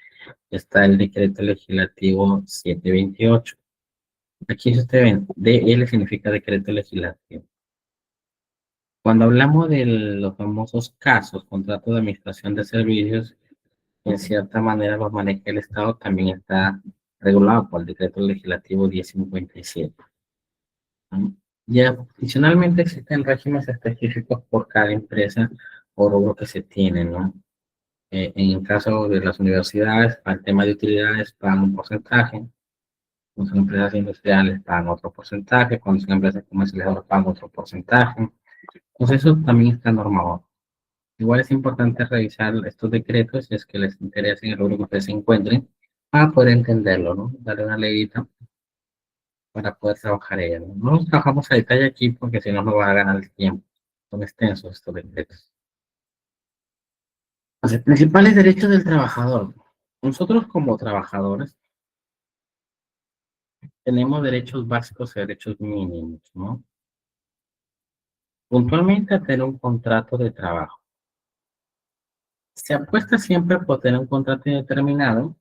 está el decreto legislativo 728. Aquí si ustedes ven, DL significa decreto legislativo. Cuando hablamos de los famosos casos, contratos de administración de servicios, en cierta manera los maneja el Estado, también está regulado por el decreto legislativo 1057. ¿No? Y adicionalmente existen regímenes específicos por cada empresa o rubro que se tiene, ¿no? En el caso de las universidades, para el tema de utilidades pagan un porcentaje, cuando son empresas industriales pagan otro porcentaje, cuando son empresas comercializadoras pagan otro porcentaje. Entonces eso también está normado. Igual es importante revisar estos decretos si es que les interesa en el rubro que ustedes se encuentren para poder entenderlo, ¿no? Darle una leída para poder trabajar ella, ¿no? No los trabajamos a detalle aquí porque si no, no va a ganar el tiempo. Son extensos estos decretos. Los principales derechos del trabajador. Nosotros como trabajadores tenemos derechos básicos y derechos mínimos, ¿no? Puntualmente a tener un contrato de trabajo. Se apuesta siempre por tener un contrato indeterminado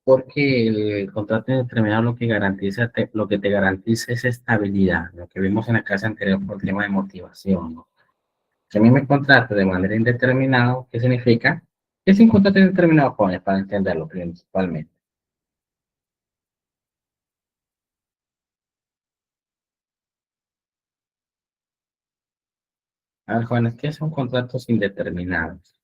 porque el contrato indeterminado lo que garantiza, lo que te garantiza es estabilidad, lo que vimos en la clase anterior por el tema de motivación, ¿no? Si a mí me contrato de manera indeterminada, ¿qué significa? Es un contrato indeterminado, jóvenes, para entenderlo principalmente. A ver, jóvenes, ¿qué son contratos indeterminados?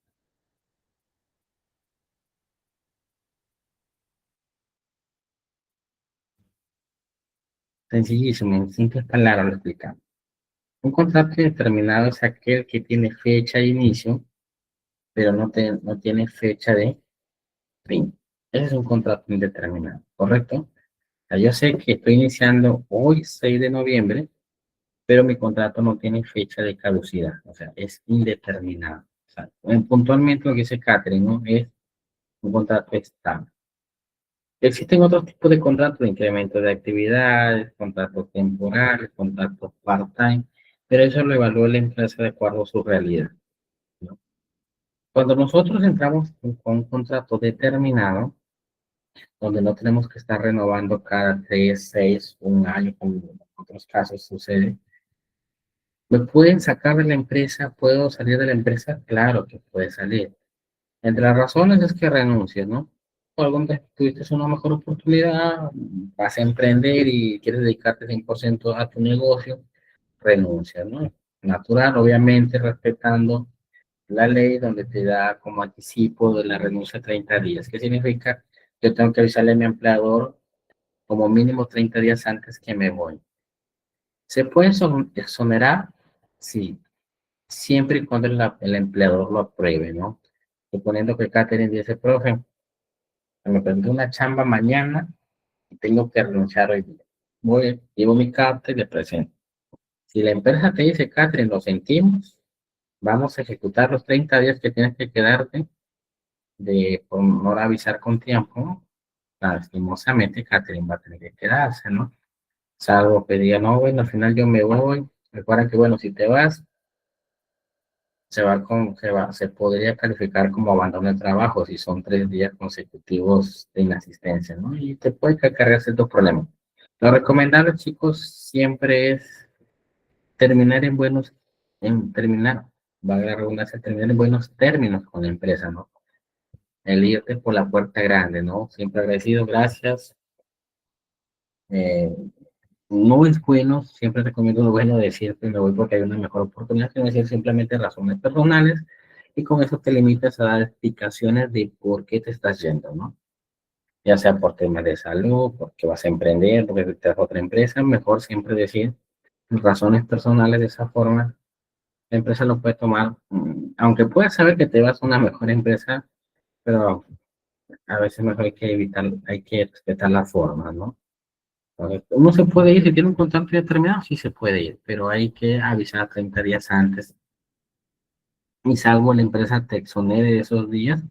Sencillísimo, en simples palabras lo explicamos. Un contrato indeterminado es aquel que tiene fecha de inicio, pero no tiene fecha de fin. Ese es un contrato indeterminado, ¿correcto? O sea, yo sé que estoy iniciando hoy, 6 de noviembre, pero mi contrato no tiene fecha de caducidad, o sea, es indeterminado. O sea, puntualmente lo que dice Catherine, ¿no? Es un contrato estable. Existen otros tipos de contratos de incremento de actividades, contratos temporales, contratos part-time, pero eso lo evalúa la empresa de acuerdo a su realidad, ¿no? Cuando nosotros entramos con un contrato determinado, donde no tenemos que estar renovando cada 3, 6, un año, como en otros casos sucede, ¿me pueden sacar de la empresa? ¿Puedo salir de la empresa? Claro que puede salir. Entre las razones es que renuncies, ¿no? O algún día tuviste una mejor oportunidad, vas a emprender y quieres dedicarte 100% a tu negocio, renuncias, ¿no? Natural, obviamente, respetando la ley donde te da como anticipo de la renuncia 30 días. ¿Qué significa? Yo tengo que avisarle a mi empleador como mínimo 30 días antes que me voy. ¿Se puede exonerar? Sí, siempre y cuando el empleador lo apruebe, ¿no? Suponiendo que Catherine dice, profe, me presento una chamba mañana y tengo que renunciar hoy día. Voy, llevo mi carta y le presento. Si la empresa te dice, Catherine, lo sentimos, vamos a ejecutar los 30 días que tienes que quedarte por no avisar con tiempo, lastimosamente Catherine va a tener que quedarse, ¿no? Salvo que diga, no, bueno, al final yo me voy. Recuerda que, bueno, si te vas, se podría calificar como abandono de trabajo si son 3 días consecutivos de inasistencia, ¿no? Y te puede cargar ciertos problemas. Lo recomendable, chicos, siempre es terminar en buenos, valga la redundancia, terminar en buenos términos con la empresa, ¿no? El irte por la puerta grande, ¿no? Siempre agradecido, gracias. Eh, no es bueno, siempre recomiendo lo bueno decir que me voy porque hay una mejor oportunidad, que no decir simplemente razones personales, y con eso te limitas a dar explicaciones de por qué te estás yendo, ¿no? Ya sea por temas de salud, porque vas a emprender, porque te vas a otra empresa, mejor siempre decir razones personales de esa forma. La empresa lo puede tomar, aunque puedas saber que te vas a una mejor empresa, pero a veces mejor hay que evitar, hay que respetar la forma, ¿no? Uno se puede ir, si tiene un contrato determinado, sí se puede ir, pero hay que avisar 30 días antes. Y salvo la empresa te exonere de esos días,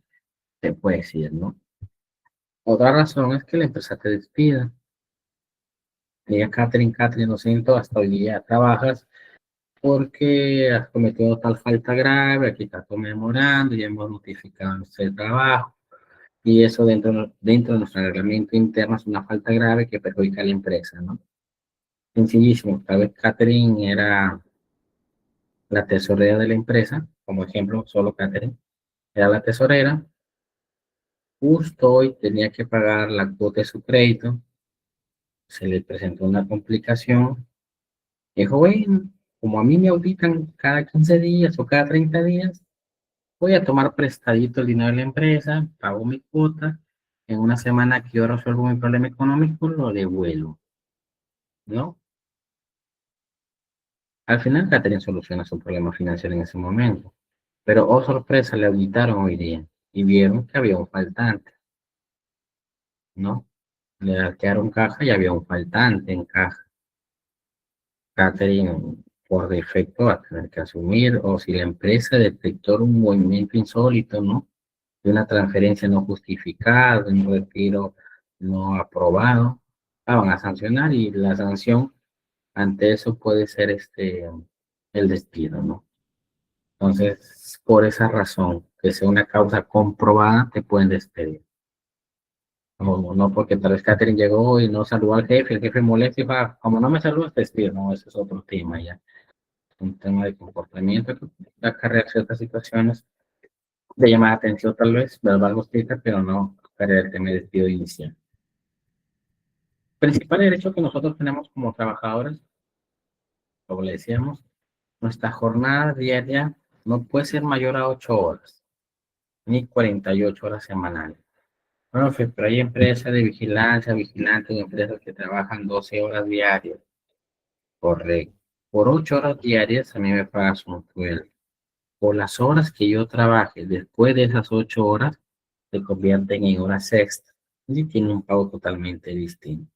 te puedes ir, ¿no? Otra razón es que la empresa te despida. Diga, Catherine, lo siento, hasta hoy día trabajas porque has cometido tal falta grave, aquí está tu memorando, ya hemos notificado nuestro trabajo. Y eso dentro de nuestro reglamento interno es una falta grave que perjudica a la empresa, ¿no? Sencillísimo, tal vez Catherine era la tesorera de la empresa, como ejemplo, solo Catherine, era la tesorera, justo hoy tenía que pagar la cuota de su crédito, se le presentó una complicación, Dijo, bueno, como a mí me auditan cada 15 días o cada 30 días, voy a tomar prestadito el dinero de la empresa, pago mi cuota, en una semana que yo resuelvo mi problema económico, lo devuelvo, ¿no? Al final, Catherine soluciona su problema financiero en ese momento, pero oh sorpresa, le auditaron hoy día y vieron que había un faltante, ¿no? Le hackearon caja y había un faltante en caja. Catherine, por defecto, va a tener que asumir, o si la empresa detectó un movimiento insólito, ¿no? De una transferencia no justificada, de un retiro no aprobado, la van a sancionar y la sanción ante eso puede ser el despido, ¿no? Entonces, por esa razón, que sea una causa comprobada, te pueden despedir. No, no porque tal vez Catherine llegó y no saludó al jefe, el jefe molesta y va, como no me saludas, te despido, no, ese es otro tema ya. Un tema de comportamiento que acarrea ciertas situaciones de llamada de atención tal vez, verbal justicia, pero no acarrea el tema de despido inicial. Principal derecho que nosotros tenemos como trabajadores, como le decíamos, nuestra jornada diaria no puede ser mayor a 8 horas, ni 48 horas semanales. Bueno, pero hay empresas de vigilancia, vigilantes, empresas que trabajan 12 horas diarias. Correcto. Por 8 horas diarias a mí me pagas un sueldo. Por las horas que yo trabaje después de esas 8 horas, se convierten en horas extras. Y tiene un pago totalmente distinto,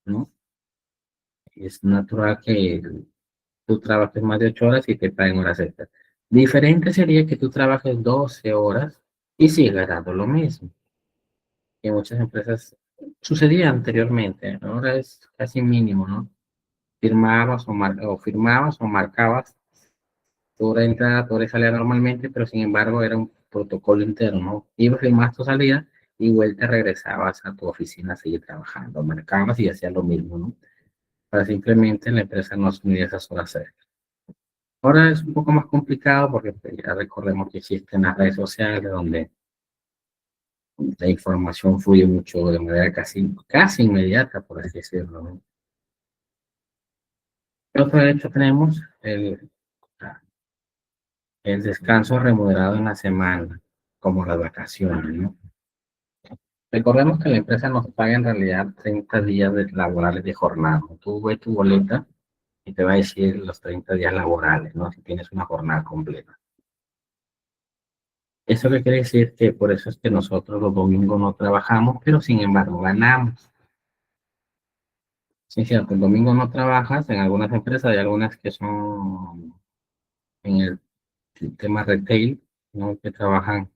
¿no? Es natural que tú trabajes más de 8 horas y te paguen horas extras. Diferente sería que tú trabajes 12 horas y sigas ganando lo mismo. Que muchas empresas sucedía anteriormente, ahora es casi mínimo, ¿no? Firmabas o marcabas tu hora de entrada, tu hora de salida normalmente, pero sin embargo era un protocolo interno, ¿no? Ibas, firmabas tu salida y vuelta regresabas a tu oficina a seguir trabajando, marcabas y hacías lo mismo, ¿no? Para simplemente la empresa no asumir esas horas extras. Ahora es un poco más complicado porque pues, ya recordemos que existen las redes sociales donde la información fluye mucho de manera casi inmediata, por así decirlo, ¿no? ¿Qué otro derecho tenemos? El descanso remunerado en la semana, como las vacaciones, ¿no? Recordemos que la empresa nos paga en realidad 30 días laborales de jornada. Tú ves tu boleta y te va a decir los 30 días laborales, ¿no? Si tienes una jornada completa. Eso que quiere decir que por eso es que nosotros los domingos no trabajamos, pero sin embargo ganamos. Sí, cierto, el domingo no trabajas, en algunas empresas hay algunas que son en el tema retail, ¿no? Que trabajan,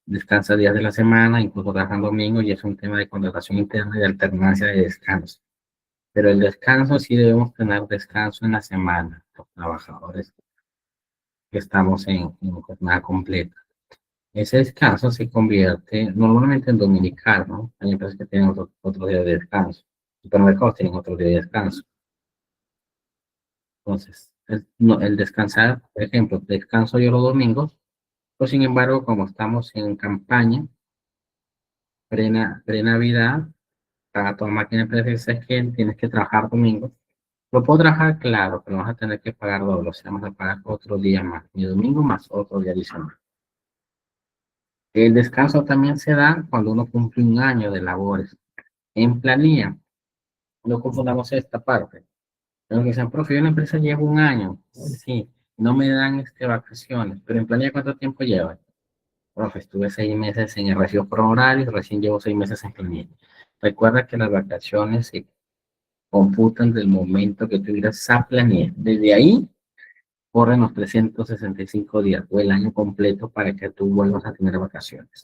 descansa días de la semana, incluso trabajan domingo y es un tema de contratación interna y de alternancia de descanso. Pero el descanso sí debemos tener descanso en la semana, los trabajadores que estamos en jornada completa. Ese descanso se convierte normalmente en dominical, ¿no? Hay empresas que tienen otro día de descanso. Supermercados tienen otro día de descanso. Entonces, no, el descansar, por ejemplo, descanso yo los domingos, pues sin embargo, como estamos en campaña, pre-Navidad, para toda máquina de presencia es que tienes que trabajar domingo. Lo puedo trabajar, claro, pero vas a tener que pagar doble, o sea, vamos a pagar otro día más, mi domingo más otro día adicional. El descanso también se da cuando uno cumple un año de labores. En planilla, no confundamos esta parte. Los que dicen, profe, yo en la empresa llevo un año. Sí, no me dan vacaciones, pero en planilla, ¿cuánto tiempo lleva? Profe, estuve 6 meses en el registro por horario, recién llevo 6 meses en planilla. Recuerda que las vacaciones se computan del momento que tú irás a planilla. Desde ahí corren los 365 días o el año completo para que tú vuelvas a tener vacaciones.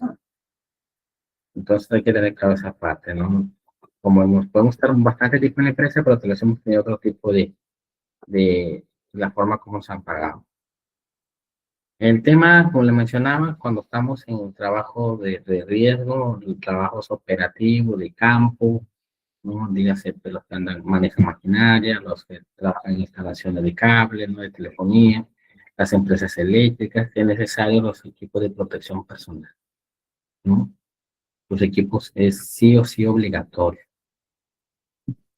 Entonces hay que tener claro esa parte, ¿no? Como podemos estar bastante tiempo en la empresa, pero tal vez hemos tenido otro tipo de la forma como se han pagado. El tema, como le mencionaba, cuando estamos en un trabajo de riesgo, trabajos operativos, de campo, ¿no? Dígase, pues, los que manejan maquinaria, los que trabajan en instalaciones de cable, ¿no? De telefonía, las empresas eléctricas, es necesario los equipos de protección personal, ¿no? Los equipos es sí o sí obligatorio,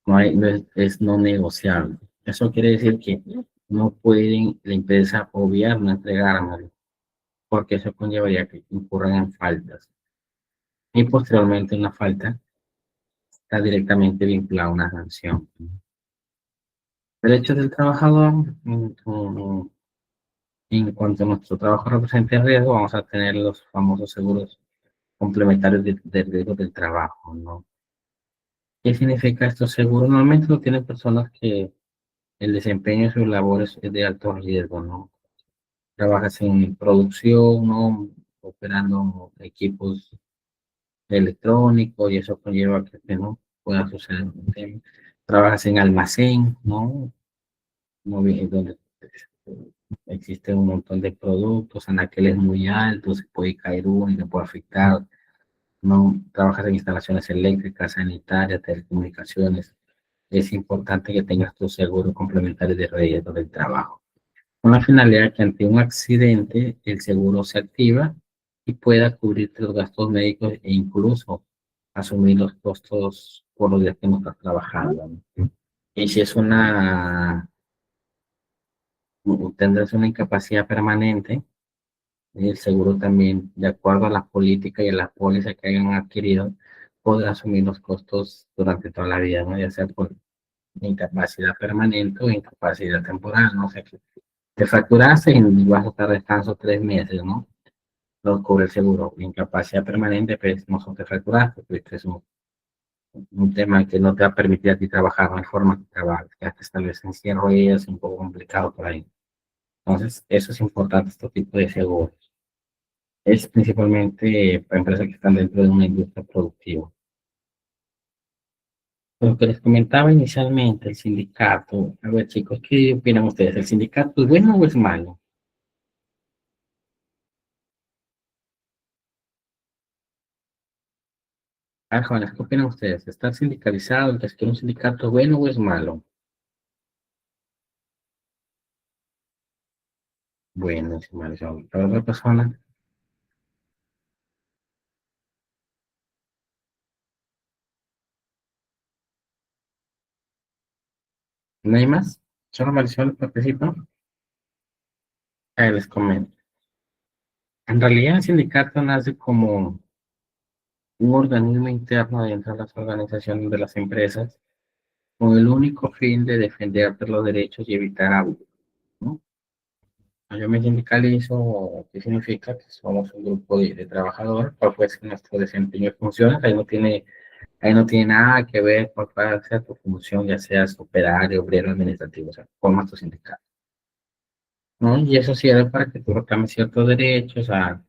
no es no negociable. Eso quiere decir que no pueden la empresa obviar no entregármelo, porque eso conllevaría que incurran en faltas. Y posteriormente una falta está directamente vinculada a una sanción. Derechos del trabajador, en cuanto a nuestro trabajo represente riesgo, vamos a tener los famosos seguros complementarios de riesgo del trabajo, ¿no? ¿Qué significa esto? Seguro normalmente lo tienen personas que el desempeño de sus labores es de alto riesgo, ¿no? Trabajas en producción, ¿no? Operando equipos electrónicos y eso conlleva que no pueda suceder un tema. Trabajas en almacén, ¿no? Donde existe un montón de productos, anaqueles muy altos, se puede caer uno y te puede afectar, ¿no? Trabajas en instalaciones eléctricas, sanitarias, telecomunicaciones. Es importante que tengas tu seguro complementario de riesgo del trabajo. Con la finalidad que ante un accidente el seguro se activa y pueda cubrirte los gastos médicos e incluso asumir los costos por los días que no estás trabajando, ¿no? Y si es tendrás una incapacidad permanente, el seguro también, de acuerdo a la política y a la póliza que hayan adquirido, podrá asumir los costos durante toda la vida, ¿no? Ya sea por incapacidad permanente o incapacidad temporal, ¿no? O sea, que te fracturaste y vas a estar descanso 3 meses, ¿no? Lo cubre el seguro. Incapacidad permanente, pues no son te fracturaste, pues es un tema que no te va a permitir a ti trabajar, no hay forma que trabajes, quedaste tal vez en cierre y es un poco complicado por ahí. Entonces, eso es importante, este tipo de seguros. Es principalmente para empresas que están dentro de una industria productiva. Lo que les comentaba inicialmente, el sindicato. A ver, chicos, ¿qué opinan ustedes? ¿El sindicato es bueno o es malo? A ver, jóvenes, ¿qué opinan ustedes? ¿Estar sindicalizado, el que quiere un sindicato es bueno o es malo? Bueno, es malo. Para otra persona, ¿no hay más? ¿Solo Marisol participa? Les comento. En realidad, el sindicato nace como un organismo interno dentro de las organizaciones de las empresas con el único fin de defender los derechos y evitar abusos, ¿no? Yo me sindicalizo, ¿qué significa? Que somos un grupo de trabajadores, cuál puede ser nuestro desempeño y funciones, ahí no tiene nada que ver con cuál sea tu función, ya seas operario, obrero, administrativo, o sea, formas tu sindicato, ¿no? Y eso sirve para que tú reclames ciertos derechos a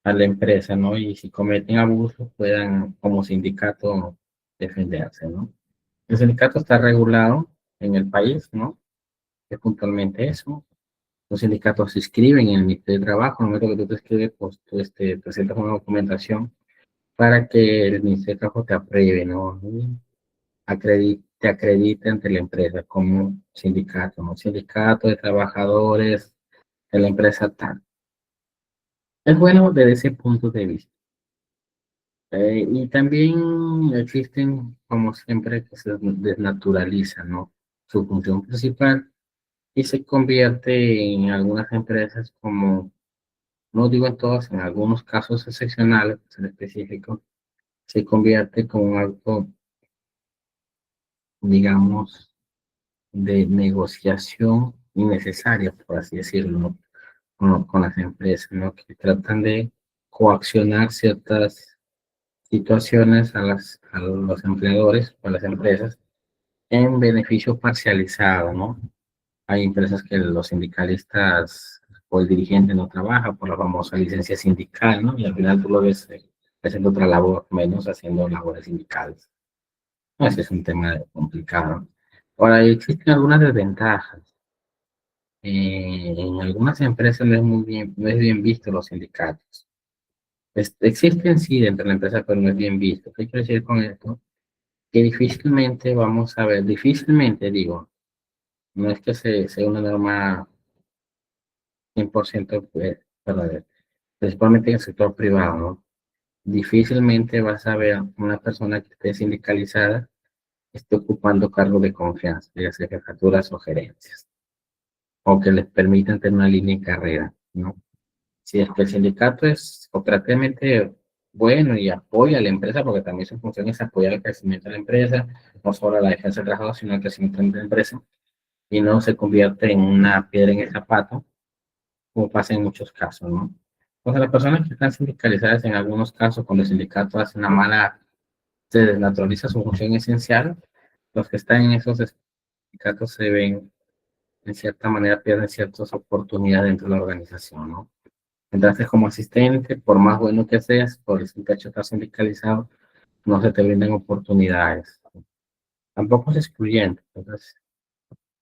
la empresa, ¿no? Y si cometen abusos, puedan como sindicato defenderse, ¿no? El sindicato está regulado en el país, ¿no? Es puntualmente eso. Los sindicatos se inscriben en el Ministerio de Trabajo, en el momento que tú te escribes, pues tú presentas una documentación para que el Ministerio de Trabajo te apruebe, ¿no? Y te acredite ante la empresa como sindicato, ¿no? Sindicato de trabajadores de la empresa tal. Es bueno desde ese punto de vista. Y también existen, como siempre, que se desnaturaliza, ¿no? Su función principal y se convierte en algunas empresas como, no digo en todas, en algunos casos excepcionales, en específico, se convierte como algo, digamos, de negociación innecesaria, por así decirlo, ¿no? Con las empresas, ¿no? Que tratan de coaccionar ciertas situaciones a los empleadores o a las empresas en beneficio parcializado, ¿no? Hay empresas que los sindicalistas o el dirigente no trabaja por la famosa licencia sindical, ¿no? Y al final tú lo ves haciendo otra labor, menos haciendo labores sindicales. No, ese es un tema complicado. Ahora, existen algunas desventajas. En algunas empresas no es bien visto los sindicatos. Existen sí dentro de la empresa, pero no es bien visto. ¿Qué quiero decir con esto? Que difícilmente vamos a ver, difícilmente digo, no es que sea una norma 100% verdadera, principalmente en el sector privado, ¿no? Difícilmente vas a ver una persona que esté sindicalizada esté ocupando cargos de confianza, ya sea jefaturas o gerencias, o que les permitan tener una línea de carrera, ¿no? Si es que el sindicato es operativamente bueno y apoya a la empresa, porque también su función es apoyar el crecimiento de la empresa, no solo la defensa del trabajador, sino el crecimiento de la empresa, y no se convierte en una piedra en el zapato, como pasa en muchos casos, ¿no? Entonces, las personas que están sindicalizadas en algunos casos, cuando el sindicato hace una mala, se desnaturaliza su función esencial, los que están en esos sindicatos se ven, en cierta manera, pierden ciertas oportunidades dentro de la organización, ¿no? Entonces, como asistente, por más bueno que seas, por el simple hecho de estar sindicalizado, no se te brindan oportunidades. Tampoco es excluyente, entonces,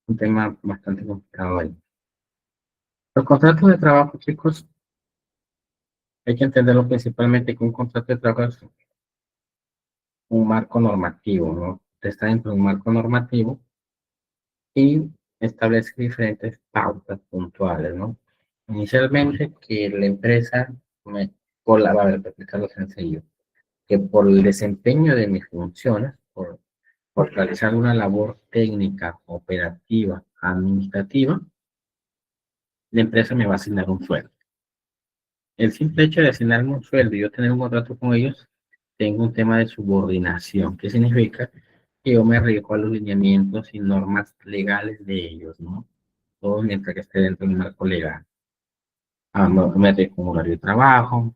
un tema bastante complicado ahí. Los contratos de trabajo, chicos, hay que entenderlo principalmente que un contrato de trabajo es un marco normativo, ¿no? Está dentro de un marco normativo y establece diferentes pautas puntuales, ¿no? Inicialmente, que la empresa por la, a ver, para explicarlo sencillo, que por el desempeño de mis funciones, por realizar una labor técnica, operativa, administrativa, la empresa me va a asignar un sueldo. El simple hecho de asignarme un sueldo y yo tener un contrato con ellos, tengo un tema de subordinación, que significa que yo me rijo a los lineamientos y normas legales de ellos, ¿no? Todo mientras que esté dentro del marco legal. Me rijo a un horario de trabajo,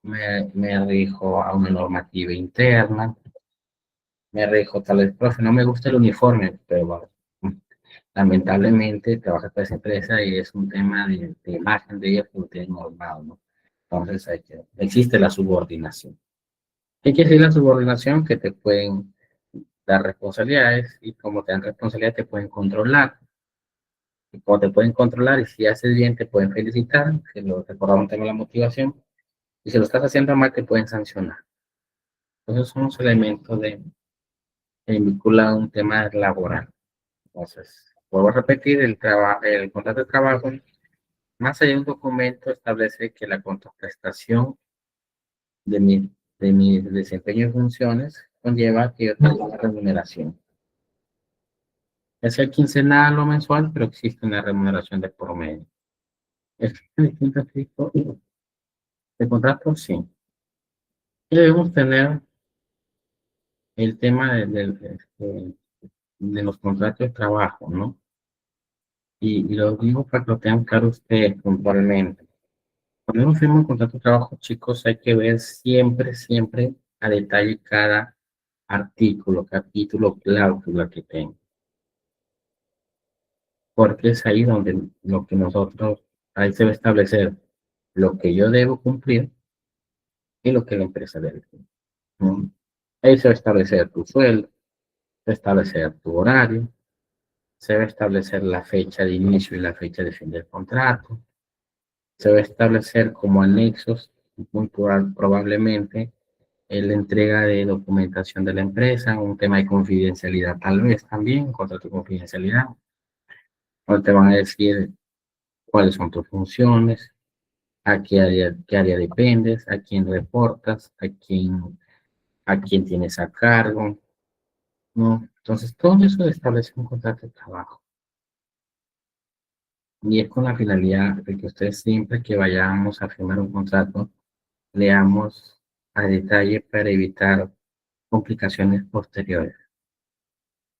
me rijo a una normativa interna, me rijo tal vez, profe, no me gusta el uniforme, pero bueno, lamentablemente trabaja para esa empresa y es un tema de imagen de ella que lo tienen normado, ¿no? Entonces existe la subordinación. ¿Qué quiere decir la subordinación? Que te pueden dar responsabilidades y como te dan responsabilidades te pueden controlar. Y como te pueden controlar y si haces bien te pueden felicitar, que lo recordamos también la motivación, y si lo estás haciendo mal te pueden sancionar. Esos son los elementos que vinculan a un tema laboral. Entonces, vuelvo a repetir, el contrato de trabajo, más allá de un documento, establece que la contraprestación de mi desempeño y funciones conlleva que yo tenga una remuneración. Es el quincenal o mensual, pero existe una remuneración de promedio. ¿Existen distintos tipos de contratos? Sí. Y debemos tener el tema de los contratos de trabajo, ¿no? Y lo digo para que lo tengan claro ustedes puntualmente. Cuando uno firma un contrato de trabajo, chicos, hay que ver siempre, siempre a detalle cada artículo, capítulo, cláusula que tenga. Porque es ahí donde lo que nosotros, ahí se va a establecer lo que yo debo cumplir y lo que la empresa debe cumplir, ¿no? Ahí se va a establecer tu sueldo, se va a establecer tu horario, se va a establecer la fecha de inicio y la fecha de fin del contrato, se va a establecer como anexos, muy probablemente, la entrega de documentación de la empresa, un tema de confidencialidad tal vez también, un contrato de confidencialidad, donde te van a decir cuáles son tus funciones, a qué área dependes, a quién reportas, a quién tienes a cargo, ¿no? Entonces, todo eso establece un contrato de trabajo. Y es con la finalidad de que ustedes siempre que vayamos a firmar un contrato, leamos a detalle para evitar complicaciones posteriores,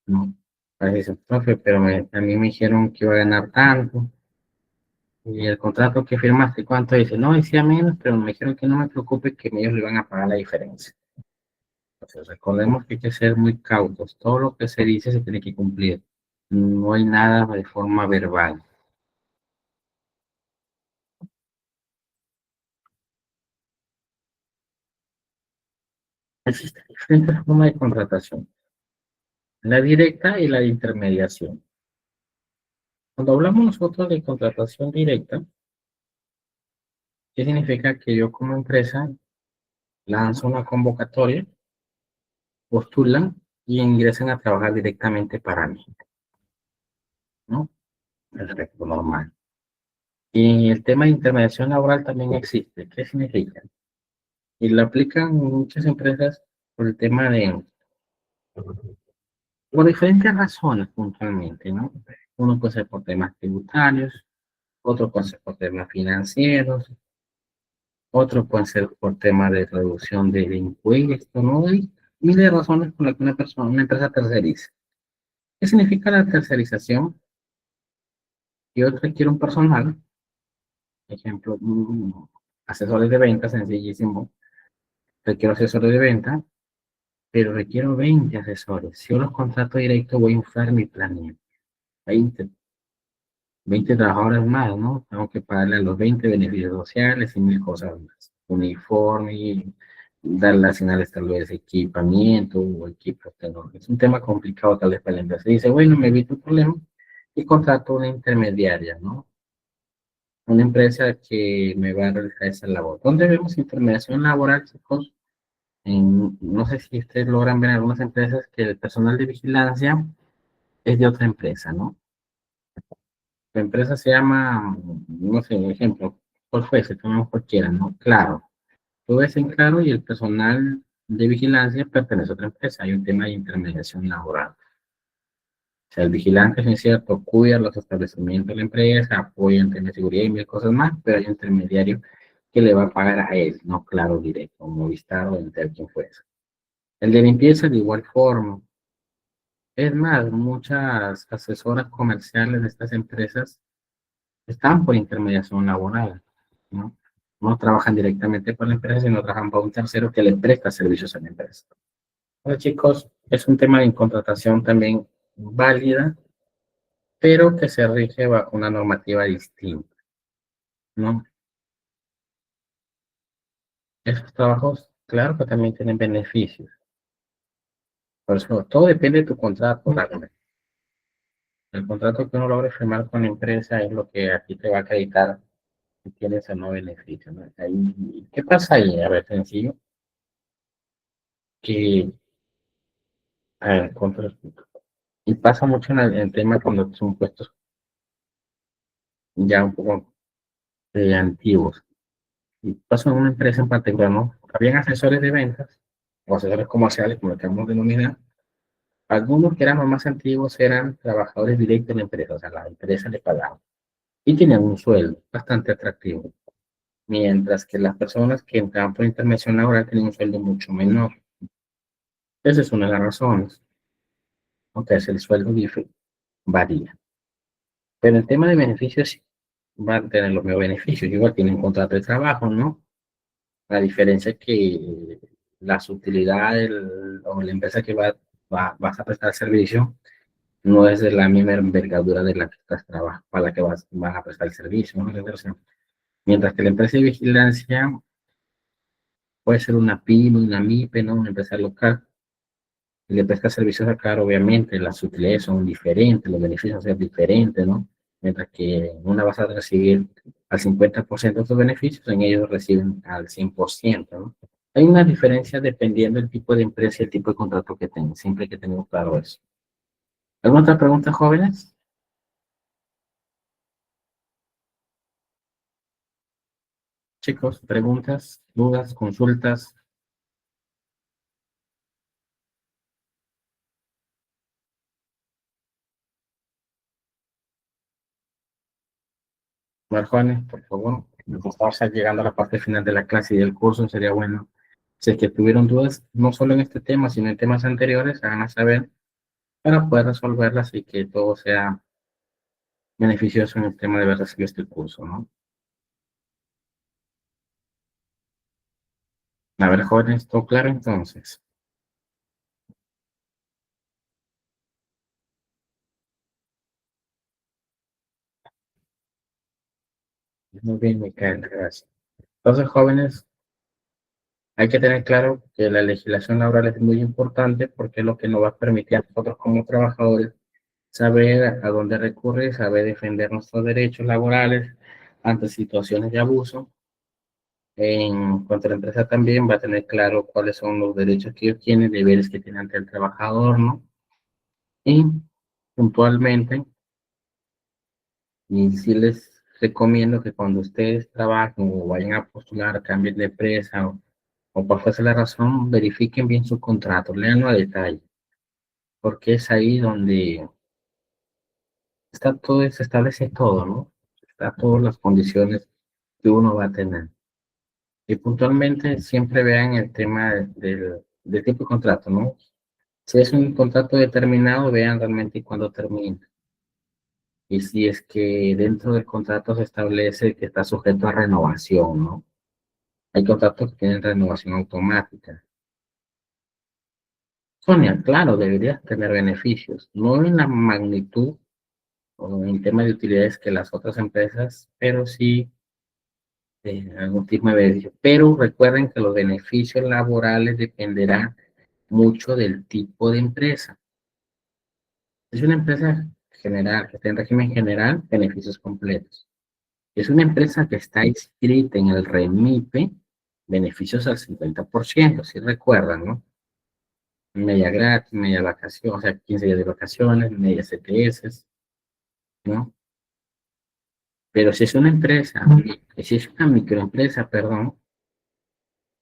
¿no? A veces, profe, pero a mí me dijeron que iba a ganar tanto, y el contrato que firmaste, ¿cuánto dice? No, decía menos, pero me dijeron que no me preocupe, que ellos le van a pagar la diferencia. Entonces, recordemos que hay que ser muy cautos. Todo lo que se dice se tiene que cumplir. No hay nada de forma verbal. Existen diferentes formas de contratación. La directa y la de intermediación. Cuando hablamos nosotros de contratación directa, ¿qué significa? Que yo como empresa lanzo una convocatoria, postulan y ingresan a trabajar directamente para mí, ¿no? Perfecto, normal. Y el tema de intermediación laboral también existe. ¿Qué significa? Y lo aplican muchas empresas por el tema por diferentes razones puntualmente, ¿no? Uno puede ser por temas tributarios, otro puede ser por temas financieros, otro puede ser por temas de reducción de impuestos, ¿no? Hay miles de razones por las que una empresa terceriza. ¿Qué significa la tercerización? Yo requiero un personal, ejemplo, asesores de venta, sencillísimo. Requiero asesores de venta, pero requiero 20 asesores. Si yo los contrato directo, voy a inflar mi planilla. 20, 20 trabajadores más, ¿no? Tengo que pagarle a los 20 beneficios sociales y mil cosas más. Uniforme, darle las señales tal vez equipamiento o equipos tecnológicos. Es un tema complicado tal vez para la empresa. Dice, bueno, me evito el problema y contrato una intermediaria, ¿no? Una empresa que me va a realizar esa labor. ¿Dónde vemos intermediación laboral, chicos? No sé si ustedes logran ver en algunas empresas que el personal de vigilancia es de otra empresa, ¿no? La empresa se llama, no sé, ejemplo, ¿cuál fue? Se tomamos cualquiera, ¿no? Claro. Tú ves en Claro y el personal de vigilancia pertenece a otra empresa. Hay un tema de intermediación laboral. O sea, el vigilante, es cierto, cuida los establecimientos de la empresa, apoya en temas de seguridad y mil cosas más, pero hay un intermediario que le va a pagar a él, no Claro directo, Movistar o Entel, quien fuese. El de limpieza de igual forma. Es más, muchas asesoras comerciales de estas empresas están por intermediación laboral, ¿no? No trabajan directamente para la empresa, sino trabajan para un tercero que le presta servicios a la empresa. Bueno, chicos, es un tema de contratación también válida, pero que se rige bajo una normativa distinta, ¿no? Esos trabajos, claro que también tienen beneficios. Por eso, todo depende de tu contrato, realmente. El contrato que uno logre firmar con la empresa es lo que aquí te va a acreditar si tienes o no beneficio, ¿no? Ahí, ¿qué pasa ahí? A ver, sencillo, que, a ver, y pasa mucho en el tema cuando son puestos ya un poco antiguos. Y pasa en una empresa en particular, ¿no? Habían asesores de ventas o asesores comerciales, como lo queramos denominar. Algunos que eran los más antiguos eran trabajadores directos de la empresa, o sea, la empresa le pagaba. Y tenían un sueldo bastante atractivo. Mientras que las personas que entraban por intervención laboral tenían un sueldo mucho menor. Esa es una de las razones. Entonces, el sueldo varía. Pero el tema de beneficios sí, va a tener los mismos beneficios. Igual tienen contrato de trabajo, ¿no? La diferencia es que las utilidades o la empresa que vas a prestar servicio no es de la misma envergadura de la que estás trabajando, para la que vas a prestar el servicio, ¿no? Mientras que la empresa de vigilancia puede ser una PYME, una MIPE, ¿no? Una empresa local, y le presta servicios acá, obviamente, las utilidades son diferentes, los beneficios son diferentes, ¿no? Mientras que en una vas a recibir al 50% de tus beneficios, en ellos reciben al 100%, ¿no? Hay una diferencia dependiendo del tipo de empresa y el tipo de contrato que tengan, siempre hay que tener claro eso. ¿Alguna otra pregunta, jóvenes? Chicos, preguntas, dudas, consultas. Juanes, por favor. Estamos llegando a la parte final de la clase y del curso. Sería bueno, si es que tuvieron dudas, no solo en este tema, sino en temas anteriores, hagan saber para poder resolverlas y que todo sea beneficioso en el tema de haber recibido este curso, ¿no? A ver, jóvenes, ¿todo claro entonces? Muy bien, Micael, gracias. Entonces, jóvenes, hay que tener claro que la legislación laboral es muy importante porque es lo que nos va a permitir a nosotros como trabajadores saber a dónde recurrir, saber defender nuestros derechos laborales ante situaciones de abuso. En cuanto a la empresa también va a tener claro cuáles son los derechos que ellos tienen, deberes que tienen ante el trabajador, ¿no? Y puntualmente, y sí les recomiendo que cuando ustedes trabajen o vayan a postular, cambien de empresa o cual fuese la razón, verifiquen bien su contrato, leanlo a detalle. porque es ahí donde está todo, se establece todo, ¿no? Está todas las condiciones que uno va a tener. Y puntualmente siempre vean el tema del tipo de contrato, ¿no? Si es un contrato determinado, vean realmente cuándo termina. Y si es que dentro del contrato se establece que está sujeto a renovación, ¿no? Hay contratos que tienen renovación automática. Sonia, claro, deberías tener beneficios, no en la magnitud o en tema de utilidades que las otras empresas, pero sí algún tipo de beneficio. Pero recuerden que los beneficios laborales dependerán mucho del tipo de empresa. Es una empresa general, que está en régimen general, beneficios completos. Es una empresa que está inscrita en el REMIPE, beneficios al 50%, si recuerdan, ¿no? Media gratis, media vacación, o sea, 15 días de vacaciones, media CTS, ¿no? Pero si es una empresa, si es una microempresa, perdón,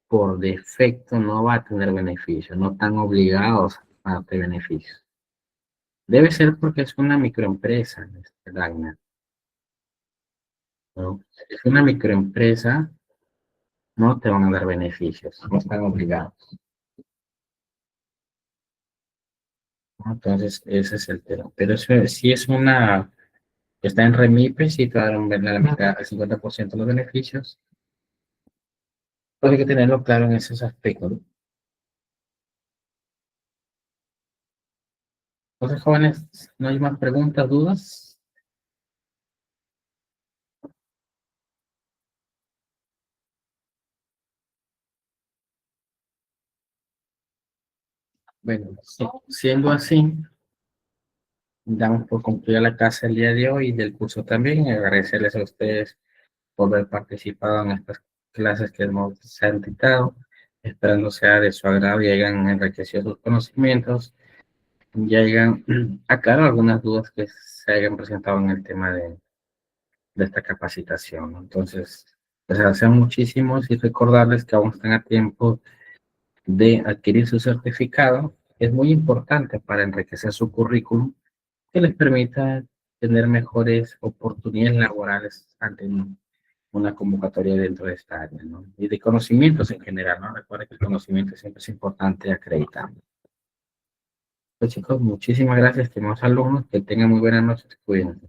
por defecto no va a tener beneficios, no están obligados a tener beneficios. Debe ser porque es una microempresa, Dagmar, ¿no? Si es una microempresa, no te van a dar beneficios, no están obligados, ¿no? Entonces, ese es el tema. Pero si es una, está en REMIPE, sí te dan la mitad, el 50% de los beneficios. Pues hay que tenerlo claro en esos aspectos, ¿no? Entonces, jóvenes, ¿no hay más preguntas, dudas? Bueno, siendo así, damos por concluida la clase el día de hoy y del curso también. Y agradecerles a ustedes por haber participado en estas clases que hemos se han dictado, esperando sea de su agrado y hayan enriquecido sus conocimientos y hayan aclarado algunas dudas que se hayan presentado en el tema de esta capacitación, ¿no? Entonces, les agradecemos muchísimo y recordarles que aún están a tiempo de adquirir su certificado. Es muy importante para enriquecer su currículum que les permita tener mejores oportunidades laborales ante una convocatoria dentro de esta área, ¿no? Y de conocimientos en general, ¿no? Recuerden que el conocimiento siempre es importante acreditar. Pues chicos, muchísimas gracias, estimados alumnos, que tengan muy buenas noches, cuídense.